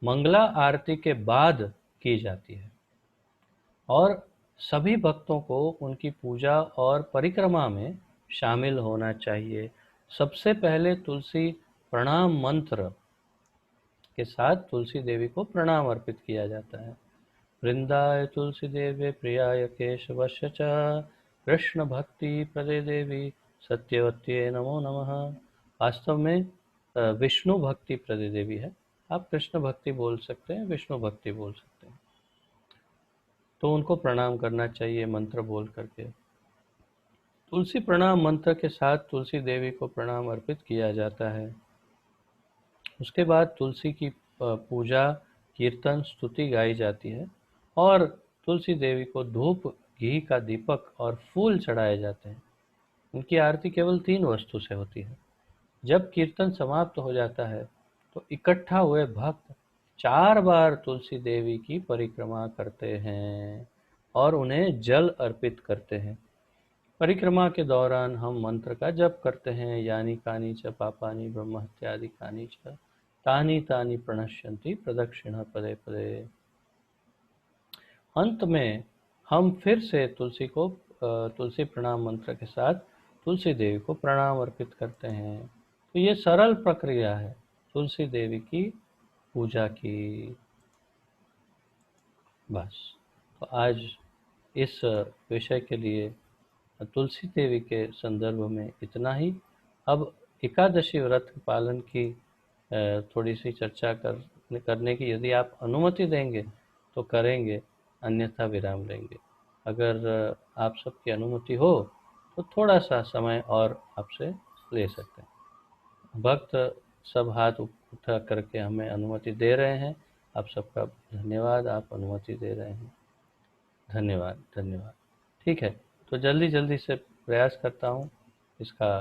Speaker 1: मंगला आरती के बाद की जाती है और सभी भक्तों को उनकी पूजा और परिक्रमा में शामिल होना चाहिए। सबसे पहले तुलसी प्रणाम मंत्र के साथ तुलसी देवी को प्रणाम अर्पित किया जाता है। वृंदाय तुलसी देवे प्रियाय केशवस्य च कृष्ण भक्ति प्रदे देवी सत्यवत्ये नमो नमः। वास्तव में विष्णु भक्ति प्रदे देवी है। आप कृष्ण भक्ति बोल सकते हैं, विष्णु भक्ति बोल सकते हैं। तो उनको प्रणाम करना चाहिए मंत्र बोल करके। तुलसी प्रणाम मंत्र के साथ तुलसी देवी को प्रणाम अर्पित किया जाता है। उसके बाद तुलसी की पूजा, कीर्तन, स्तुति गाई जाती है और तुलसी देवी को धूप, घी का दीपक और फूल चढ़ाए जाते हैं। उनकी आरती केवल 3 वस्तु से होती है। जब कीर्तन समाप्त हो जाता है तो इकट्ठा हुए भक्त 4 बार तुलसी देवी की परिक्रमा करते हैं और उन्हें जल अर्पित करते हैं। परिक्रमा के दौरान हम मंत्र का जप करते हैं, यानी कानी च पापानि ब्रह्म हत्यादि कानी च तानि तानि प्रणश्यन्ति प्रदक्षिणा पदे पदे। अंत में हम फिर से तुलसी प्रणाम मंत्र के साथ तुलसी देवी को प्रणाम अर्पित करते हैं। तो ये सरल प्रक्रिया है तुलसी देवी की पूजा की। बस, तो आज इस विषय के लिए तुलसी देवी के संदर्भ में इतना ही। अब एकादशी व्रत पालन की थोड़ी सी चर्चा करने की यदि आप अनुमति देंगे तो करेंगे, अन्यथा विराम लेंगे। अगर आप सबकी अनुमति हो तो थोड़ा सा समय और आपसे ले सकते हैं। भक्त सब हाथ उठा करके हमें अनुमति दे रहे हैं। आप सबका धन्यवाद, आप अनुमति दे रहे हैं। धन्यवाद, धन्यवाद। ठीक है, तो जल्दी जल्दी से प्रयास करता हूँ इसका।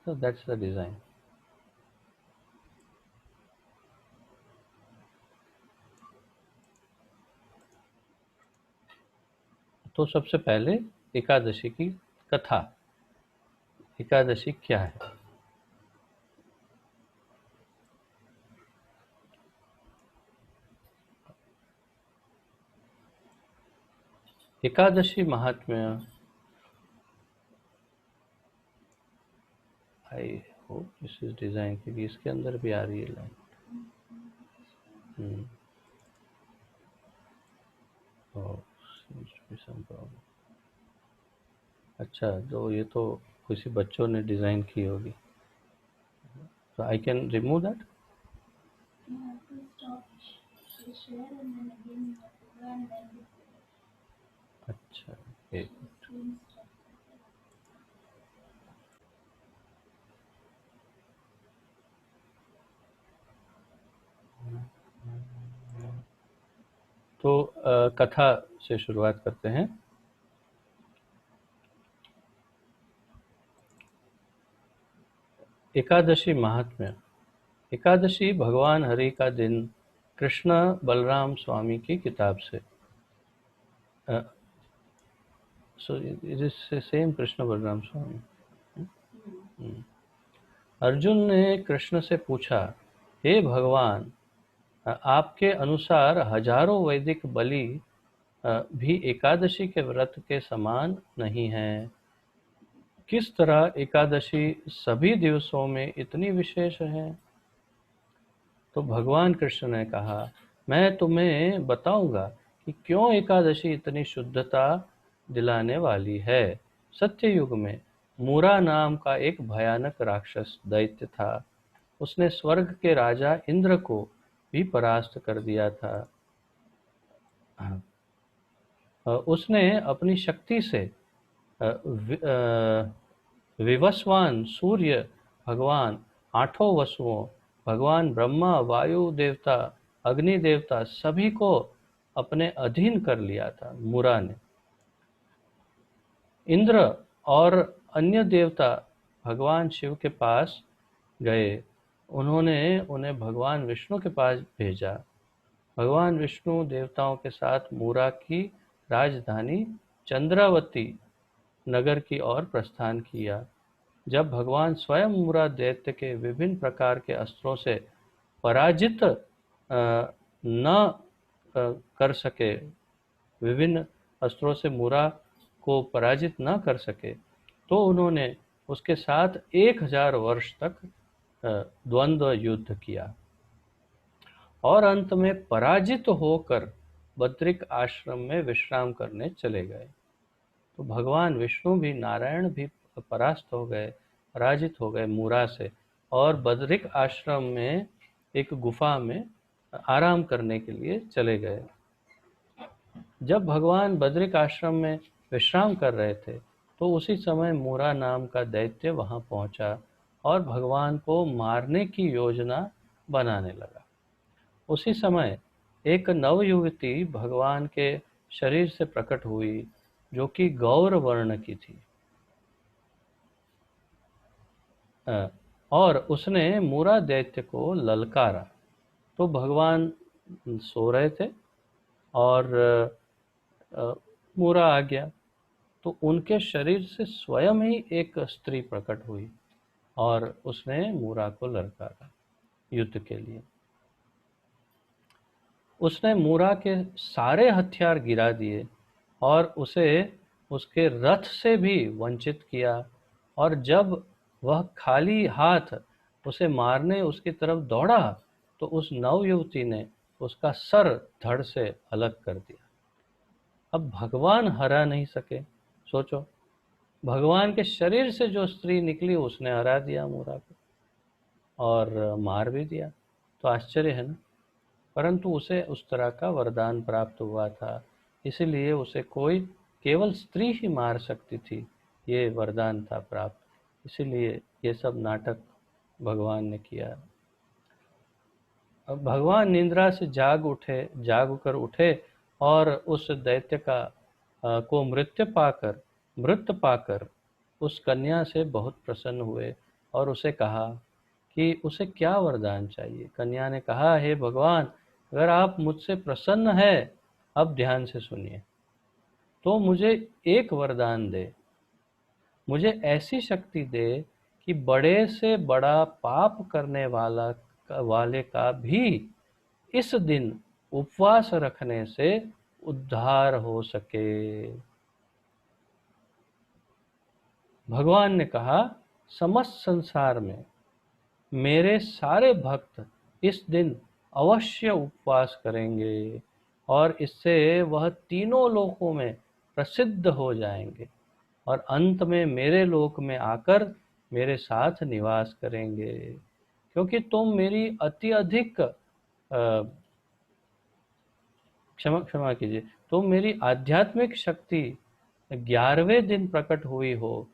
Speaker 1: So that's the design. तो सबसे पहले एकादशी की कथा। एकादशी क्या है? एकादशी महात्म्य। I hope this is design, क्योंकि इसके अंदर भी आ रही है लाइन। अच्छा, तो ये तो किसी बच्चों ने डिजाइन की होगी। तो आई कैन रिमूव दैट। अच्छा, एक तो कथा से शुरुआत करते हैं। एकादशी महात्म्य। एकादशी भगवान हरि का दिन कृष्ण बलराम स्वामी की किताब से। So it is same Krishna Balram Swami. Arjun ने कृष्ण से पूछा, हे भगवान, आपके अनुसार हजारों वैदिक बलि भी एकादशी के व्रत के समान नहीं है। किस तरह एकादशी सभी दिवसों में इतनी विशेष है? तो भगवान कृष्ण ने कहा, मैं तुम्हें बताऊंगा कि क्यों एकादशी इतनी शुद्धता दिलाने वाली है। सत्ययुग में मूरा नाम का एक भयानक राक्षस दैत्य था। उसने स्वर्ग के राजा इंद्र को भी परास्त कर दिया था। उसने अपनी शक्ति से विवस्वान सूर्य भगवान, आठों वसुओं, भगवान ब्रह्मा, वायु देवता, अग्नि देवता सभी को अपने अधीन कर लिया था। मूरा ने इंद्र और अन्य देवता भगवान शिव के पास गए। उन्होंने उन्हें भगवान विष्णु के पास भेजा। भगवान विष्णु देवताओं के साथ मूरा की राजधानी चंद्रावती नगर की ओर प्रस्थान किया। जब भगवान स्वयं मूरा दैत्य के विभिन्न प्रकार के अस्त्रों से पराजित न कर सके, विभिन्न अस्त्रों से मूरा को पराजित न कर सके, तो उन्होंने उसके साथ 1000 वर्ष तक द्वंद्व युद्ध किया और अंत में पराजित होकर बद्रिक आश्रम में विश्राम करने चले गए। तो भगवान विष्णु भी, नारायण भी परास्त हो गए। पराजित हो गए मूरा से और बदरिक आश्रम में एक गुफा में आराम करने के लिए चले गए। जब भगवान बदरिक आश्रम में विश्राम कर रहे थे तो उसी समय मूरा नाम का दैत्य वहां पहुंचा और भगवान को मारने की योजना बनाने लगा। उसी समय एक नवयुवती भगवान के शरीर से प्रकट हुई जो कि गौर वर्ण की थी। और उसने मूरा दैत्य को ललकारा तो भगवान सो रहे थे और मूरा आ गया तो उनके शरीर से स्वयं ही एक स्त्री प्रकट हुई और उसने मूरा को ललकारा युद्ध के लिए। उसने मूरा के सारे हथियार गिरा दिए और उसे उसके रथ से भी वंचित किया और जब वह खाली हाथ उसे मारने उसकी तरफ दौड़ा तो उस नवयुवती ने उसका सर धड़ से अलग कर दिया। अब भगवान हरा नहीं सके। सोचो, भगवान के शरीर से जो स्त्री निकली उसने हरा दिया मूरा को और मार भी दिया, तो आश्चर्य है ना। परंतु उसे उस तरह का वरदान प्राप्त हुआ था, इसलिए उसे कोई केवल स्त्री ही मार सकती थी, ये वरदान था प्राप्त, इसीलिए ये सब नाटक भगवान ने किया। अब भगवान निद्रा से जाग कर उठे और उस दैत्य का को मृत पाकर उस कन्या से बहुत प्रसन्न हुए और उसे कहा कि उसे क्या वरदान चाहिए। कन्या ने कहा, हे भगवान, अगर आप मुझसे प्रसन्न है, अब ध्यान से सुनिए, तो मुझे एक वरदान दे, मुझे ऐसी शक्ति दे कि बड़े से बड़ा पाप करने वाले का भी इस दिन उपवास रखने से उद्धार हो सके। भगवान ने कहा, समस्त संसार में मेरे सारे भक्त इस दिन अवश्य उपवास करेंगे और इससे वह तीनों लोकों में प्रसिद्ध हो जाएंगे और अंत में मेरे लोक में आकर मेरे साथ निवास करेंगे, क्योंकि तुम मेरी अति अधिक क्षमा कीजिए, तुम मेरी आध्यात्मिक शक्ति 11वें दिन प्रकट हुई हो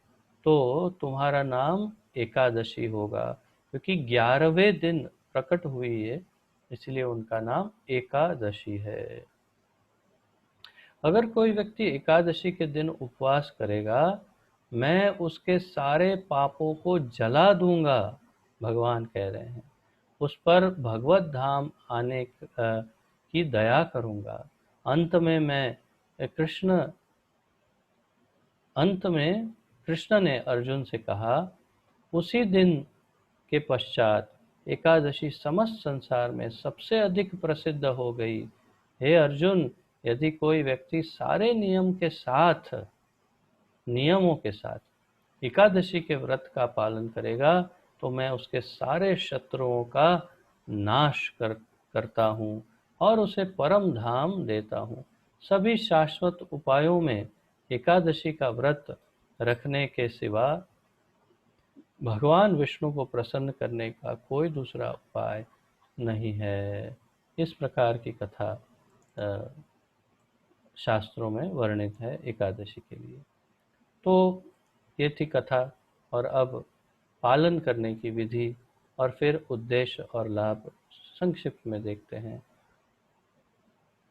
Speaker 1: तो तुम्हारा नाम एकादशी होगा, क्योंकि 11वें दिन प्रकट हुई है इसलिए उनका नाम एकादशी है। अगर कोई व्यक्ति एकादशी के दिन उपवास करेगा, मैं उसके सारे पापों को जला दूंगा, भगवान कह रहे हैं। उस पर भगवत धाम आने की दया करूंगा। अंत में कृष्ण ने अर्जुन से कहा, उसी दिन के पश्चात एकादशी समस्त संसार में सबसे अधिक प्रसिद्ध हो गई। हे अर्जुन, यदि कोई व्यक्ति सारे नियमों के साथ एकादशी के व्रत का पालन करेगा तो मैं उसके सारे शत्रुओं का नाश करता हूँ और उसे परम धाम देता हूँ। सभी शाश्वत उपायों में एकादशी का व्रत रखने के सिवा भगवान विष्णु को प्रसन्न करने का कोई दूसरा उपाय नहीं है। इस प्रकार की कथा शास्त्रों में वर्णित है एकादशी के लिए। तो ये थी कथा, और अब पालन करने की विधि और फिर उद्देश्य और लाभ संक्षिप्त में देखते हैं।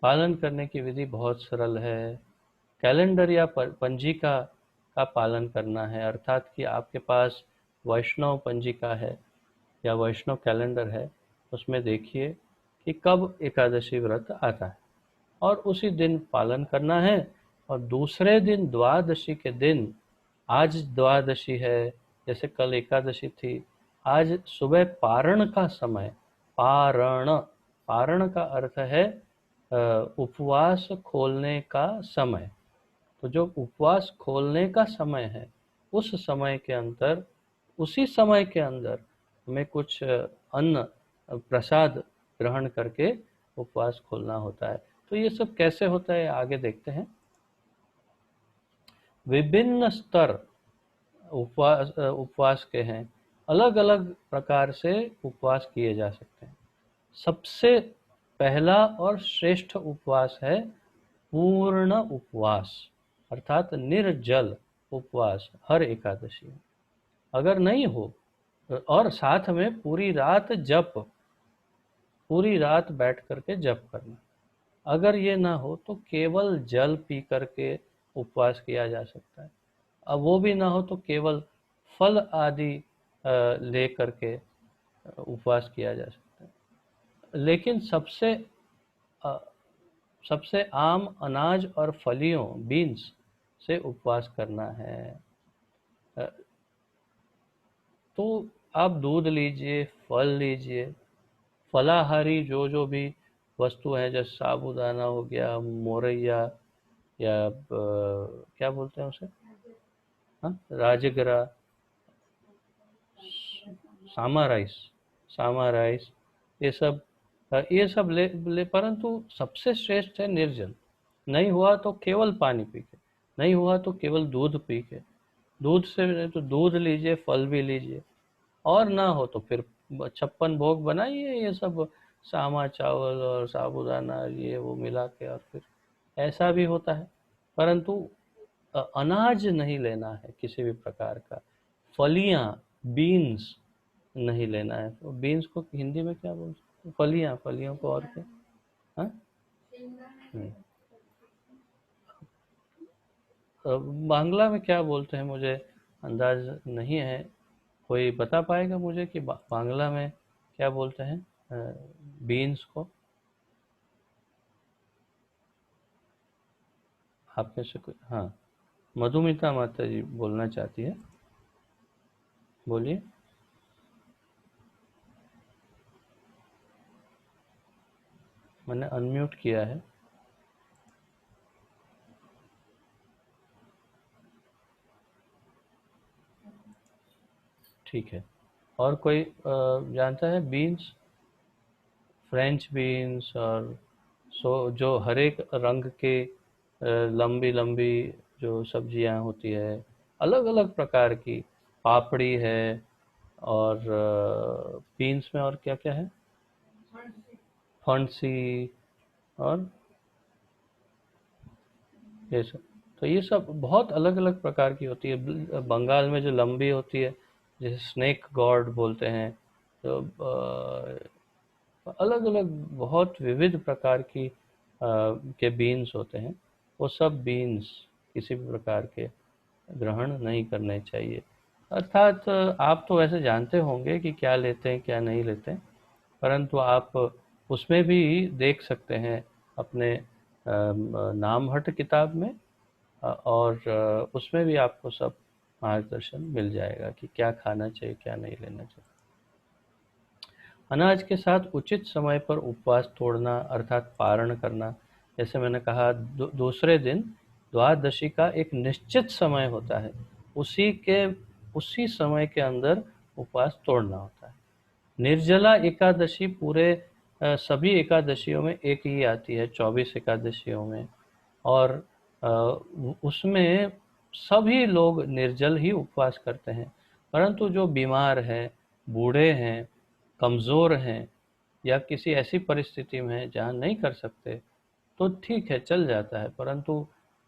Speaker 1: पालन करने की विधि बहुत सरल है। कैलेंडर या पंजिका का पालन करना है, अर्थात कि आपके पास वैष्णव पंजिका है या वैष्णव कैलेंडर है, उसमें देखिए कि कब एकादशी व्रत आता है और उसी दिन पालन करना है। और दूसरे दिन द्वादशी के दिन, आज द्वादशी है, जैसे कल एकादशी थी, आज सुबह पारण का समय, पारण का अर्थ है उपवास खोलने का समय। तो जो उपवास खोलने का समय है, उसी समय के अंदर हमें कुछ अन्न प्रसाद ग्रहण करके उपवास खोलना होता है। तो ये सब कैसे होता है आगे देखते हैं। विभिन्न स्तर उपवास के हैं। अलग अलग प्रकार से उपवास किए जा सकते हैं। सबसे पहला और श्रेष्ठ उपवास है पूर्ण उपवास, अर्थात निर्जल उपवास हर एकादशी में। अगर नहीं हो और साथ में पूरी रात बैठ करके जप करना। अगर ये ना हो तो केवल जल पी करके उपवास किया जा सकता है। अब वो भी ना हो तो केवल फल आदि ले करके उपवास किया जा सकता है। लेकिन अ, सबसे आम अनाज और फलियों बीन्स से उपवास करना है। अ, तो आप दूध लीजिए, फल लीजिए, फलाहारी जो जो भी वस्तु है, जैसे साबूदाना हो गया, मोरैया, या क्या बोलते हैं उसे, हाँ, राजगिरा, सामा राइस, ये सब ले, परंतु सबसे श्रेष्ठ है निर्जल। नहीं हुआ तो केवल पानी पी के, नहीं हुआ तो केवल दूध पी के, दूध से नहीं तो दूध लीजिए, फल भी लीजिए, और ना हो तो फिर 56 भोग बनाइए, ये सब सामा चावल और साबूदाना ये वो मिला के, और फिर ऐसा भी होता है। परंतु अनाज नहीं लेना है किसी भी प्रकार का, फलियां, बीन्स नहीं लेना है। तो बीन्स को हिंदी में क्या बोलते हैं? फलियां, फलियों को और क्या? हाँ? हम्म। बांग्ला में क्या बोलते हैं मुझे अंदाज नहीं है। कोई बता पाएगा मुझे कि बांग्ला में क्या बोलते हैं बीन्स को? आप में से कोई? हाँ, मधुमिता माता जी बोलना चाहती है, बोलिए। मैंने अनम्यूट किया है। ठीक है। और कोई जानता है बीन्स? फ्रेंच बीन्स, और जो हर एक रंग के लंबी लंबी जो सब्जियां होती है, अलग अलग प्रकार की, पापड़ी है, और बीन्स में और क्या क्या है? फणसी, और ये सब। तो ये सब बहुत अलग अलग प्रकार की होती है। बंगाल में जो लंबी होती है, जैसे स्नेक गॉर्ड बोलते हैं, तो अलग अलग बहुत विविध प्रकार की के बीन्स होते हैं। वो सब बीन्स किसी भी प्रकार के ग्रहण नहीं करने चाहिए। अर्थात आप तो वैसे जानते होंगे कि क्या लेते हैं क्या नहीं लेते हैं, परंतु आप उसमें भी देख सकते हैं अपने नामहट किताब में, और उसमें भी आपको सब मार्गदर्शन मिल जाएगा कि क्या खाना चाहिए क्या नहीं लेना चाहिए। अनाज के साथ उचित समय पर उपवास तोड़ना अर्थात पारण करना। जैसे मैंने कहा, दूसरे दिन द्वादशी का एक निश्चित समय होता है, उसी समय के अंदर उपवास तोड़ना होता है। निर्जला एकादशी पूरे सभी एकादशियों में एक ही आती है, 24 एकादशियों में, और उसमें सभी लोग निर्जल ही उपवास करते हैं। परंतु जो बीमार हैं, बूढ़े हैं, कमज़ोर हैं, या किसी ऐसी परिस्थिति में हैं जहाँ नहीं कर सकते, तो ठीक है, चल जाता है। परंतु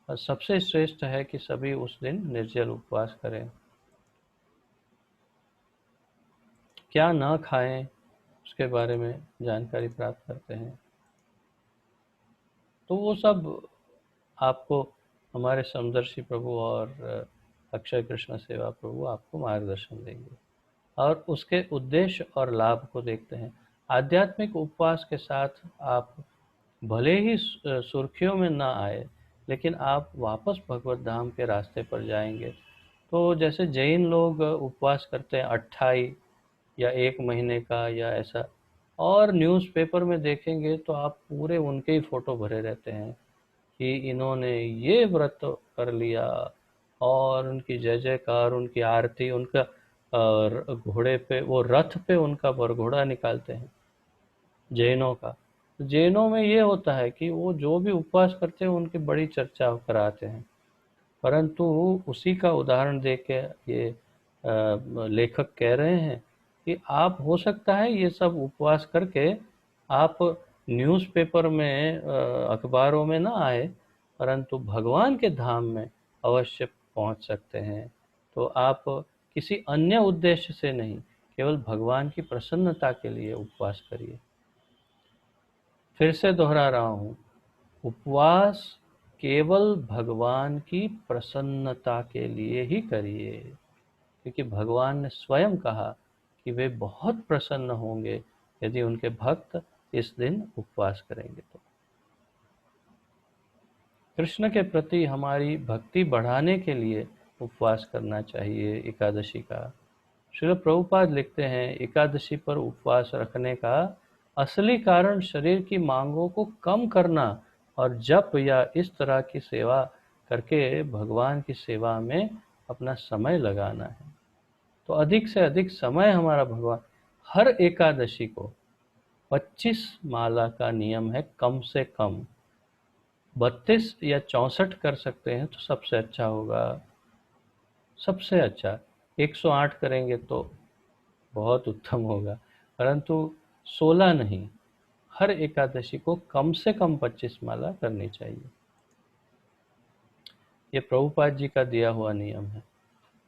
Speaker 1: सबसे श्रेष्ठ है कि सभी उस दिन निर्जल उपवास करें। क्या ना खाएं उसके बारे में जानकारी प्राप्त करते हैं। तो वो सब आपको हमारे समदर्शी प्रभु और अक्षय कृष्ण सेवा प्रभु आपको मार्गदर्शन देंगे, और उसके उद्देश्य और लाभ को देखते हैं। आध्यात्मिक उपवास के साथ आप भले ही सुर्खियों में ना आए, लेकिन आप वापस भगवत धाम के रास्ते पर जाएंगे। तो जैसे जैन लोग उपवास करते हैं 28 या 1 महीने का या ऐसा, और न्यूज़पेपर में देखेंगे तो आप पूरे उनके ही फोटो भरे रहते हैं कि इन्होंने ये व्रत कर लिया, और उनकी जय जयकार, उनकी आरती, उनका घोड़े पे, वो रथ पे उनका वरघोड़ा निकालते हैं जैनों का। तो जैनों में ये होता है कि वो जो भी उपवास करते हैं उनकी बड़ी चर्चा कराते हैं। परंतु उसी का उदाहरण दे के ये लेखक कह रहे हैं कि आप हो सकता है ये सब उपवास करके आप न्यूज़पेपर में अखबारों में ना आए, परंतु भगवान के धाम में अवश्य पहुंच सकते हैं। तो आप किसी अन्य उद्देश्य से नहीं, केवल भगवान की प्रसन्नता के लिए उपवास करिए। फिर से दोहरा रहा हूँ, उपवास केवल भगवान की प्रसन्नता के लिए ही करिए, क्योंकि भगवान ने स्वयं कहा कि वे बहुत प्रसन्न होंगे यदि उनके भक्त इस दिन उपवास करेंगे। तो कृष्ण के प्रति हमारी भक्ति बढ़ाने के लिए उपवास करना चाहिए एकादशी का। श्रील प्रभुपाद लिखते हैं, एकादशी पर उपवास रखने का असली कारण शरीर की मांगों को कम करना और जप या इस तरह की सेवा करके भगवान की सेवा में अपना समय लगाना है। तो अधिक से अधिक समय हमारा भगवान, हर एकादशी को 25 माला का नियम है कम से कम। 32 या 64 कर सकते हैं तो सबसे अच्छा होगा, सबसे अच्छा। 108 करेंगे तो बहुत उत्तम होगा, परंतु 16 नहीं, हर एकादशी को कम से कम 25 माला करनी चाहिए। ये प्रभुपाद जी का दिया हुआ नियम है।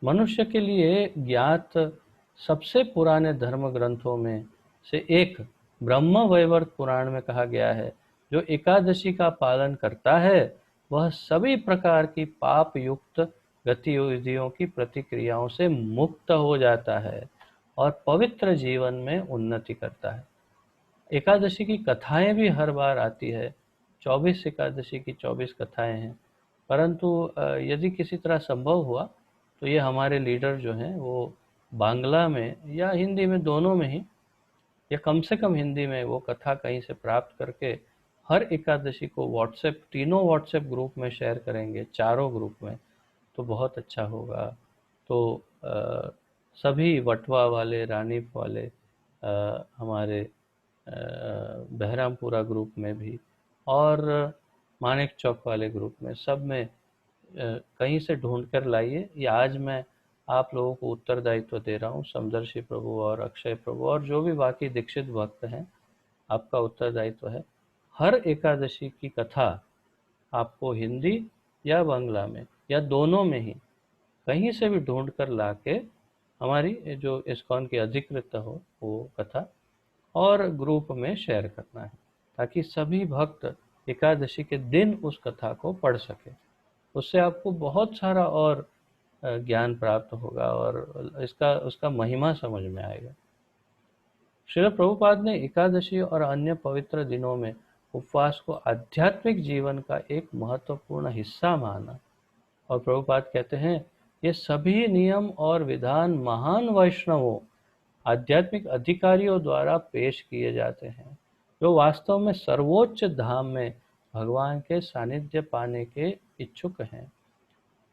Speaker 1: मनुष्य के लिए ज्ञात सबसे पुराने धर्म ग्रंथों में से एक ब्रह्म वैवर्त पुराण में कहा गया है, जो एकादशी का पालन करता है वह सभी प्रकार की पाप युक्त गतिविधियों की प्रतिक्रियाओं से मुक्त हो जाता है और पवित्र जीवन में उन्नति करता है। एकादशी की कथाएं भी हर बार आती है, 24 एकादशी की 24 कथाएं हैं, परंतु यदि किसी तरह संभव हुआ तो ये हमारे लीडर जो हैं वो बांग्ला में या हिंदी में, दोनों में ही, या कम से कम हिंदी में वो कथा कहीं से प्राप्त करके हर एकादशी को व्हाट्सएप, तीनों व्हाट्सएप ग्रुप में शेयर करेंगे, चारों ग्रुप में, तो बहुत अच्छा होगा। तो सभी वटवा वाले, रानीप वाले, हमारे बहरामपुरा ग्रुप में भी और मानिक चौक वाले ग्रुप में, सब में कहीं से ढूंढ कर लाइए। ये आज मैं आप लोगों को उत्तरदायित्व दे रहा हूँ, समदर्शी प्रभु और अक्षय प्रभु और जो भी बाकी दीक्षित भक्त हैं, आपका उत्तरदायित्व है। हर एकादशी की कथा आपको हिंदी या बांग्ला में या दोनों में ही कहीं से भी ढूंढ कर ला के हमारी जो इस्कॉन की अधिकृत हो वो कथा और ग्रुप में शेयर करना है, ताकि सभी भक्त एकादशी के दिन उस कथा को पढ़ सके। उससे आपको बहुत सारा और ज्ञान प्राप्त होगा और इसका उसका महिमा समझ में आएगा। श्रील प्रभुपाद ने एकादशी और अन्य पवित्र दिनों में उपवास को आध्यात्मिक जीवन का एक महत्वपूर्ण हिस्सा माना और प्रभुपाद कहते हैं, ये सभी नियम और विधान महान वैष्णवों, आध्यात्मिक अधिकारियों द्वारा पेश किए जाते हैं, जो वास्तव में सर्वोच्च धाम में भगवान के सानिध्य पाने के इच्छुक हैं।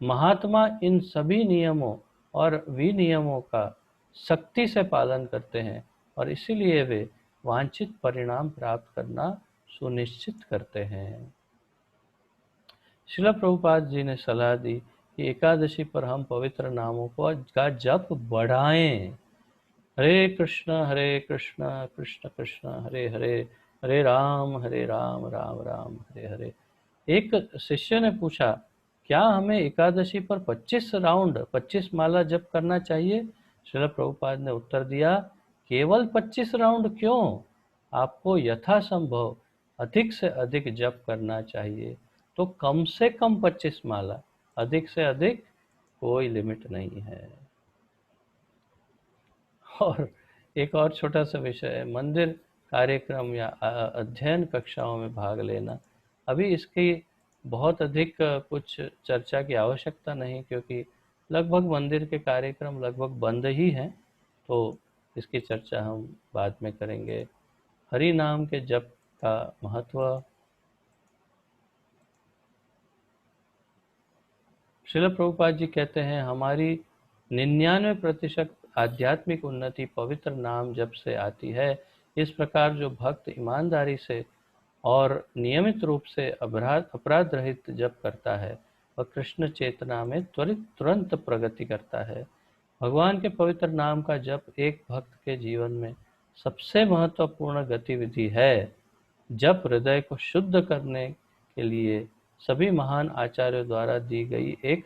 Speaker 1: महात्मा इन सभी नियमों और विनियमों का सख्ती से पालन करते हैं और इसीलिए वे वांछित परिणाम प्राप्त करना सुनिश्चित करते हैं। श्रील प्रभुपाद जी ने सलाह दी कि एकादशी पर हम पवित्र नामों का जप बढ़ाएं। हरे कृष्ण कृष्ण कृष्ण हरे हरे, हरे राम राम राम हरे हरे। एक शिष्य ने पूछा, क्या हमें एकादशी पर 25 राउंड 25 माला जप करना चाहिए? श्रील प्रभुपाद ने उत्तर दिया, केवल 25 राउंड क्यों, आपको यथासंभव अधिक से अधिक जप करना चाहिए। तो कम से कम 25 माला, अधिक से अधिक कोई लिमिट नहीं है। और एक और छोटा सा विषय है, मंदिर कार्यक्रम या अध्ययन कक्षाओं में भाग लेना। अभी इसकी बहुत अधिक कुछ चर्चा की आवश्यकता नहीं, क्योंकि लगभग मंदिर के कार्यक्रम लगभग बंद ही हैं, तो इसकी चर्चा हम बाद में करेंगे। हरि नाम के जप का महत्व। श्रील प्रभुपाद जी कहते हैं, हमारी 99% आध्यात्मिक उन्नति पवित्र नाम जप से आती है। इस प्रकार जो भक्त ईमानदारी से और नियमित रूप से अपराध रहित जप करता है, वह कृष्ण चेतना में तुरंत प्रगति करता है। भगवान के पवित्र नाम का जप एक भक्त के जीवन में सबसे महत्वपूर्ण गतिविधि है। जप हृदय को शुद्ध करने के लिए सभी महान आचार्यों द्वारा दी गई एक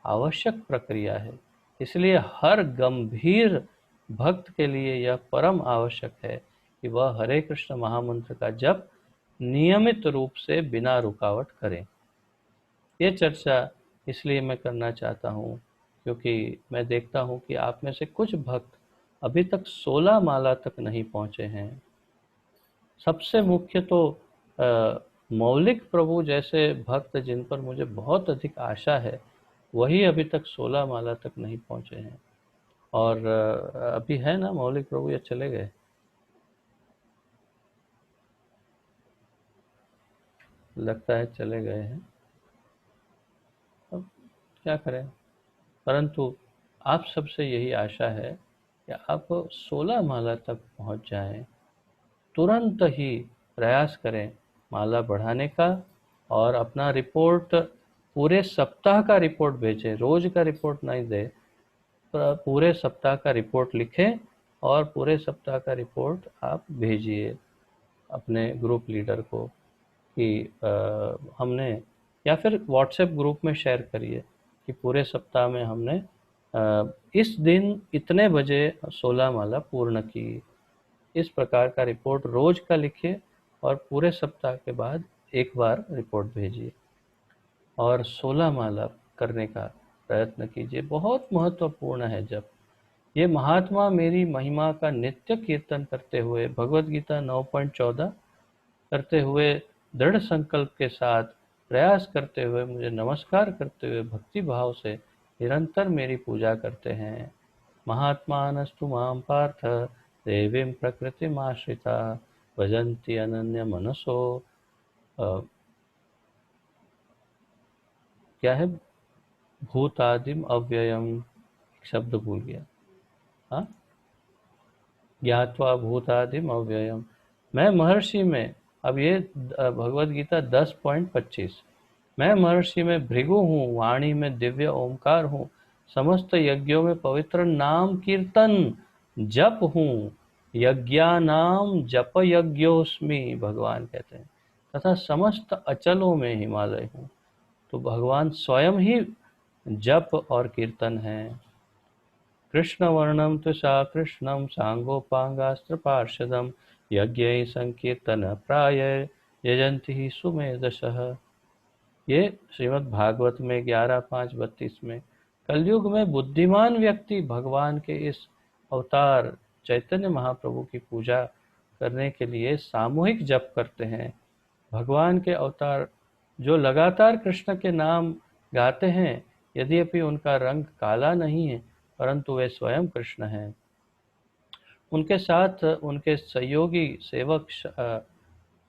Speaker 1: आवश्यक प्रक्रिया है। इसलिए हर गंभीर भक्त के लिए यह परम आवश्यक है कि वह हरे कृष्ण महामंत्र का जप नियमित रूप से बिना रुकावट करें। ये चर्चा इसलिए मैं करना चाहता हूँ क्योंकि मैं देखता हूँ कि आप में से कुछ भक्त अभी तक 16 माला तक नहीं पहुँचे हैं। सबसे मुख्य तो मौलिक प्रभु जैसे भक्त जिन पर मुझे बहुत अधिक आशा है, वही अभी तक 16 माला तक नहीं पहुँचे हैं। और अभी है ना मौलिक प्रभु या चले गए? लगता है चले गए हैं। अब क्या करें, परंतु आप सबसे यही आशा है कि आप 16 माला तक पहुंच जाएं। तुरंत ही प्रयास करें माला बढ़ाने का और अपना रिपोर्ट पूरे सप्ताह का रिपोर्ट भेजें। रोज का रिपोर्ट नहीं दे, पूरे सप्ताह का रिपोर्ट लिखें और पूरे सप्ताह का रिपोर्ट आप भेजिए अपने ग्रुप लीडर को कि हमने, या फिर व्हाट्सएप ग्रुप में शेयर करिए कि पूरे सप्ताह में हमने इस दिन इतने बजे 16 माला पूर्ण की। इस प्रकार का रिपोर्ट रोज का लिखिए और पूरे सप्ताह के बाद एक बार रिपोर्ट भेजिए और 16 माला करने का प्रयत्न कीजिए। बहुत महत्वपूर्ण है। जब ये महात्मा मेरी महिमा का नित्य कीर्तन करते हुए, भगवद गीता 9.14 करते हुए, दृढ़ संकल्प के साथ प्रयास करते हुए, मुझे नमस्कार करते हुए भक्ति भाव से निरंतर मेरी पूजा करते हैं। महात्मानस्तु मां पार्थ देवीं प्रकृतिमाश्रिता भजन्ति अनन्य मनसो। क्या है? भूतादिम अव्ययम, एक शब्द भूल गया। हाँ, ज्ञात्वा भूतादिम अव्ययम। मैं महर्षि में, अब ये भगवद गीता 10.25, मैं महर्षि में भृगु हूँ, वाणी में दिव्य ओंकार हूँ, समस्त यज्ञों में पवित्र नाम कीर्तन जप हूँ, यज्ञानाम जप यज्ञोस्मि, भगवान कहते हैं, तथा समस्त अचलों में हिमालय हूँ। तो भगवान स्वयं ही जप और कीर्तन है। कृष्ण वर्णम तुषा कृष्णम सांगोपांगास्त्र पार्षदम यज्ञ संकीर्तन प्राय यजंति ही सुमेधसः। ये श्रीमद् भागवत में 11.5.32 में कलयुग में बुद्धिमान व्यक्ति भगवान के इस अवतार चैतन्य महाप्रभु की पूजा करने के लिए सामूहिक जप करते हैं। भगवान के अवतार जो लगातार कृष्ण के नाम गाते हैं, यद्यपि उनका रंग काला नहीं है, परंतु वे स्वयं कृष्ण हैं। उनके साथ उनके सहयोगी सेवक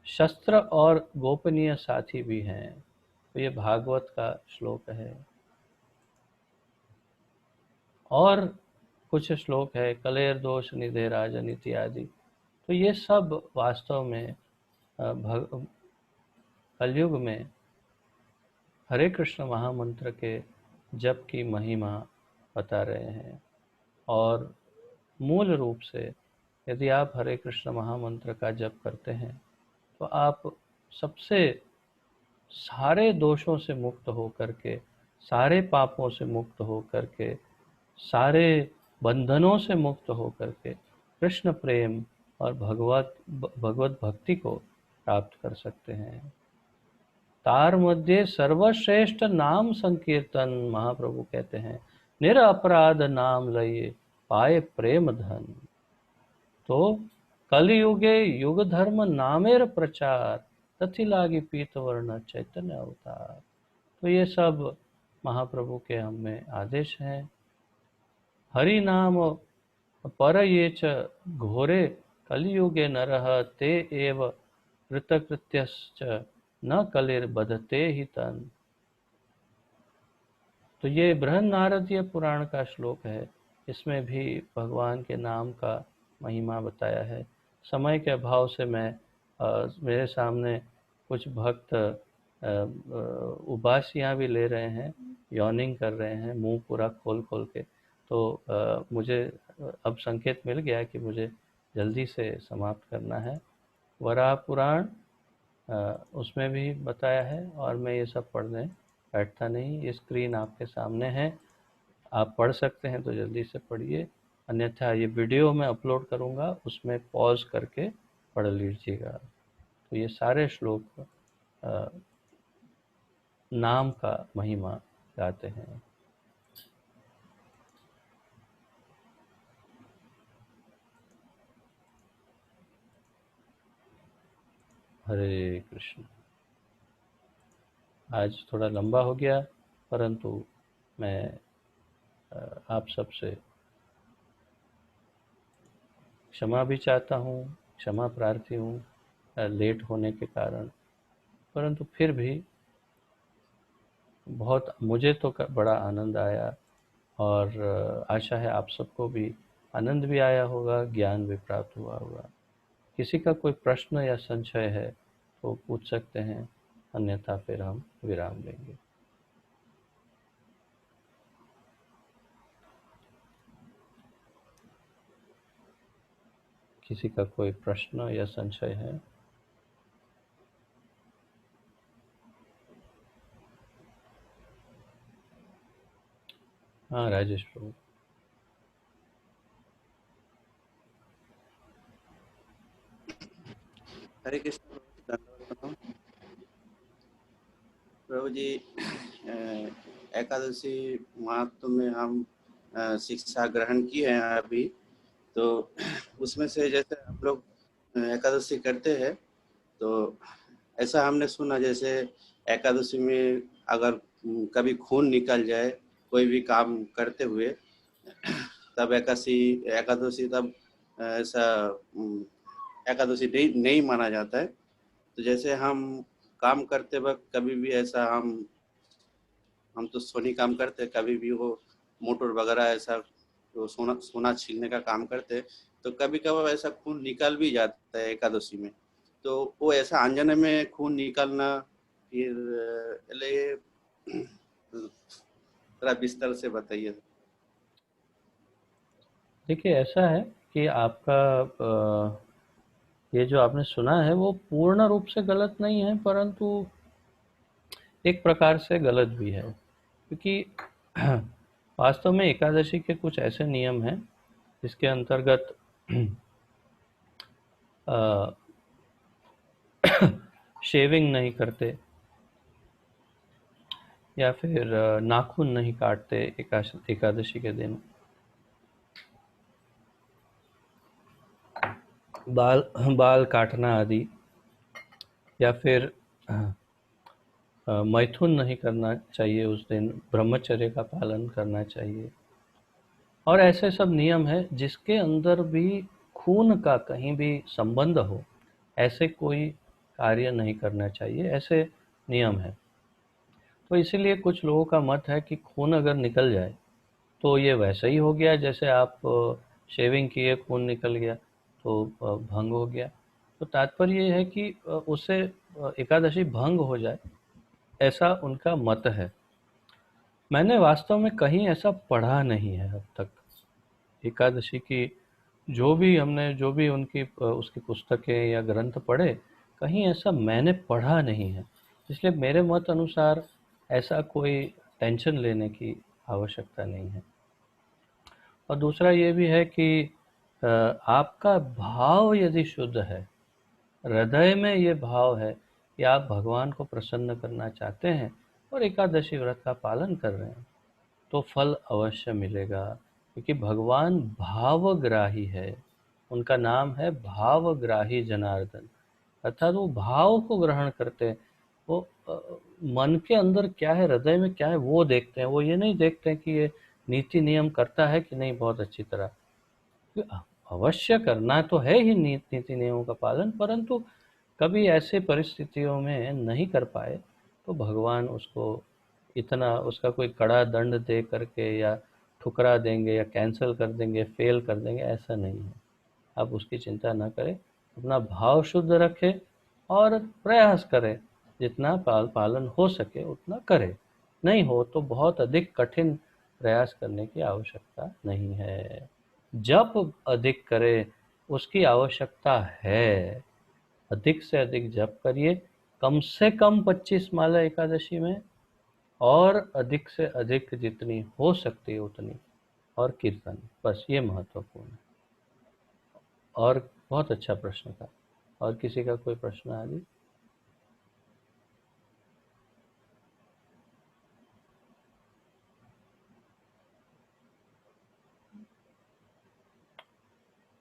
Speaker 1: शस्त्र और गोपनीय साथी भी हैं। तो ये भागवत का श्लोक है। और कुछ श्लोक है, कलेर दोष निधे राजन इत्यादि। तो ये सब वास्तव में कलयुग में हरे कृष्ण महामंत्र के जप की महिमा बता रहे हैं। और मूल रूप से यदि आप हरे कृष्ण महामंत्र का जप करते हैं तो आप सबसे सारे दोषों से मुक्त होकर के, सारे पापों से मुक्त होकर के, सारे बंधनों से मुक्त होकर के कृष्ण प्रेम और भगवत भक्ति को प्राप्त कर सकते हैं। तार मध्य सर्वश्रेष्ठ नाम संकीर्तन, महाप्रभु कहते हैं, निरपराध नाम लये पाए प्रेम धन। तो कलयुगे युग धर्म नामेर प्रचार, तथि लागी पीत वर्ण चैतन्य अवतार। तो ये सब महाप्रभु के हमें आदेश हैं। हरि नाम पर ये च घोरे कलियुगे नरः ते एव कृतकृत्यश्च न कलिर्बधते हि तन। तो ये बृहन्नारदीय पुराण का श्लोक है। इसमें भी भगवान के नाम का महिमा बताया है। समय के अभाव से मैं मेरे सामने कुछ भक्त उबासियाँ भी ले रहे हैं, यॉर्निंग कर रहे हैं, मुंह पूरा खोल खोल के। तो मुझे अब संकेत मिल गया कि मुझे जल्दी से समाप्त करना है। वराह पुराण उसमें भी बताया है, और मैं ये सब पढ़ने बैठता नहीं। ये स्क्रीन आपके सामने है, आप पढ़ सकते हैं तो जल्दी से पढ़िए, अन्यथा ये वीडियो मैं अपलोड करूँगा, उसमें पॉज करके पढ़ लीजिएगा। तो ये सारे श्लोक नाम का महिमा गाते हैं। हरे कृष्ण। आज थोड़ा लंबा हो गया, परंतु मैं आप सबसे क्षमा भी चाहता हूँ, क्षमा प्रार्थी हूँ लेट होने के कारण, परंतु फिर भी बहुत मुझे तो बड़ा आनंद आया, और आशा है आप सबको भी आनंद भी आया होगा, ज्ञान भी प्राप्त हुआ होगा। किसी का कोई प्रश्न या संशय है तो पूछ सकते हैं, अन्यथा फिर हम विराम लेंगे। किसी का कोई प्रश्न या संशय है? हाँ राजेश प्रभु।
Speaker 2: हरे कृष्ण प्रभु जी, दंडवत प्रणाम। प्रभु जी, एकादशी महात्म में हम शिक्षा ग्रहण की है अभी, तो उसमें से जैसे हम लोग एकादशी करते हैं, तो ऐसा हमने सुना जैसे एकादशी में अगर कभी खून निकल जाए कोई भी काम करते हुए, तब एकादशी एकादशी तब ऐसा एकादशी नहीं नहीं माना जाता है। तो जैसे हम काम करते वक्त कभी भी ऐसा हम तो सोनी काम करते हैं, कभी भी वो मोटर वगैरह ऐसा तो सोना सोना छीलने का काम करते हैं, तो कभी कभार ऐसा खून निकल भी जाता है एकादशी में। तो वो ऐसा आंजने में खून निकलना फिर थोड़ा विस्तार से बताइए।
Speaker 1: देखिए, ऐसा है कि आपका ये जो आपने सुना है वो पूर्ण रूप से गलत नहीं है, परंतु एक प्रकार से गलत भी है, क्योंकि वास्तव में एकादशी के कुछ ऐसे नियम हैं जिसके अंतर्गत शेविंग नहीं करते, या फिर नाखून नहीं काटते एकादशी के दिन, बाल बाल काटना आदि, या फिर मैथुन नहीं करना चाहिए उस दिन, ब्रह्मचर्य का पालन करना चाहिए। और ऐसे सब नियम हैं जिसके अंदर भी खून का कहीं भी संबंध हो, ऐसे कोई कार्य नहीं करना चाहिए, ऐसे नियम हैं। तो इसीलिए कुछ लोगों का मत है कि खून अगर निकल जाए तो ये वैसा ही हो गया जैसे आप शेविंग किए, खून निकल गया तो भंग हो गया। तो तात्पर्य ये है कि उससे एकादशी भंग हो जाए, ऐसा उनका मत है। मैंने वास्तव में कहीं ऐसा पढ़ा नहीं है अब तक। एकादशी की जो भी उनकी उसकी पुस्तकें या ग्रंथ पढ़े, कहीं ऐसा मैंने पढ़ा नहीं है। इसलिए मेरे मत अनुसार ऐसा कोई टेंशन लेने की आवश्यकता नहीं है। और दूसरा ये भी है कि आपका भाव यदि शुद्ध है, हृदय में ये भाव है कि आप भगवान को प्रसन्न करना चाहते हैं और एकादशी व्रत का पालन कर रहे हैं, तो फल अवश्य मिलेगा, क्योंकि भगवान भावग्राही है। उनका नाम है भावग्राही जनार्दन, अर्थात वो भाव को ग्रहण करते हैं। वो मन के अंदर क्या है, हृदय में क्या है, वो देखते हैं। वो ये नहीं देखते हैं कि ये नीति नियम करता है कि नहीं बहुत अच्छी तरह। अवश्य करना तो है ही नीति नियमों का पालन, परंतु कभी ऐसे परिस्थितियों में नहीं कर पाए तो भगवान उसको इतना उसका कोई कड़ा दंड दे करके या ठुकरा देंगे या कैंसिल कर देंगे, फेल कर देंगे, ऐसा नहीं है। आप उसकी चिंता ना करें, अपना भाव शुद्ध रखें और प्रयास करें, जितना पालन हो सके उतना करे, नहीं हो तो बहुत अधिक कठिन प्रयास करने की आवश्यकता नहीं है। जप अधिक करे उसकी आवश्यकता है, अधिक से अधिक जप करिए, कम से कम 25 माला एकादशी में, और अधिक से अधिक जितनी हो सकती है उतनी, और कीर्तन, बस ये महत्वपूर्ण है। और बहुत अच्छा प्रश्न था। और किसी का कोई प्रश्न आदि?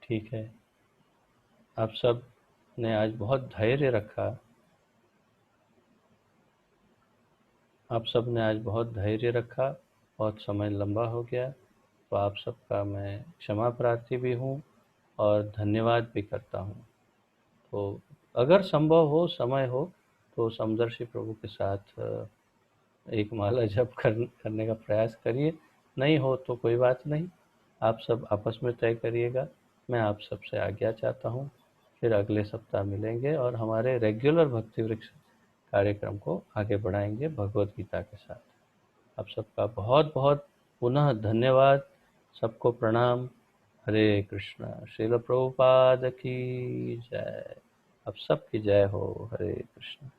Speaker 1: ठीक है, आप सब ने आज बहुत धैर्य रखा, आप सब ने आज बहुत धैर्य रखा, बहुत समय लंबा हो गया, तो आप सबका मैं क्षमा प्रार्थी भी हूँ और धन्यवाद भी करता हूँ। तो अगर संभव हो, समय हो, तो समदर्शी प्रभु के साथ एक माला जप करने का प्रयास करिए, नहीं हो तो कोई बात नहीं, आप सब आपस में तय करिएगा। मैं आप सबसे आज्ञा चाहता हूँ, फिर अगले सप्ताह मिलेंगे और हमारे रेगुलर भक्ति वृक्ष कार्यक्रम को आगे बढ़ाएंगे भगवत गीता के साथ। आप सबका बहुत बहुत पुनः धन्यवाद, सबको प्रणाम। हरे कृष्णा। श्रील प्रभुपाद की जय। अब सबकी जय हो। हरे कृष्ण।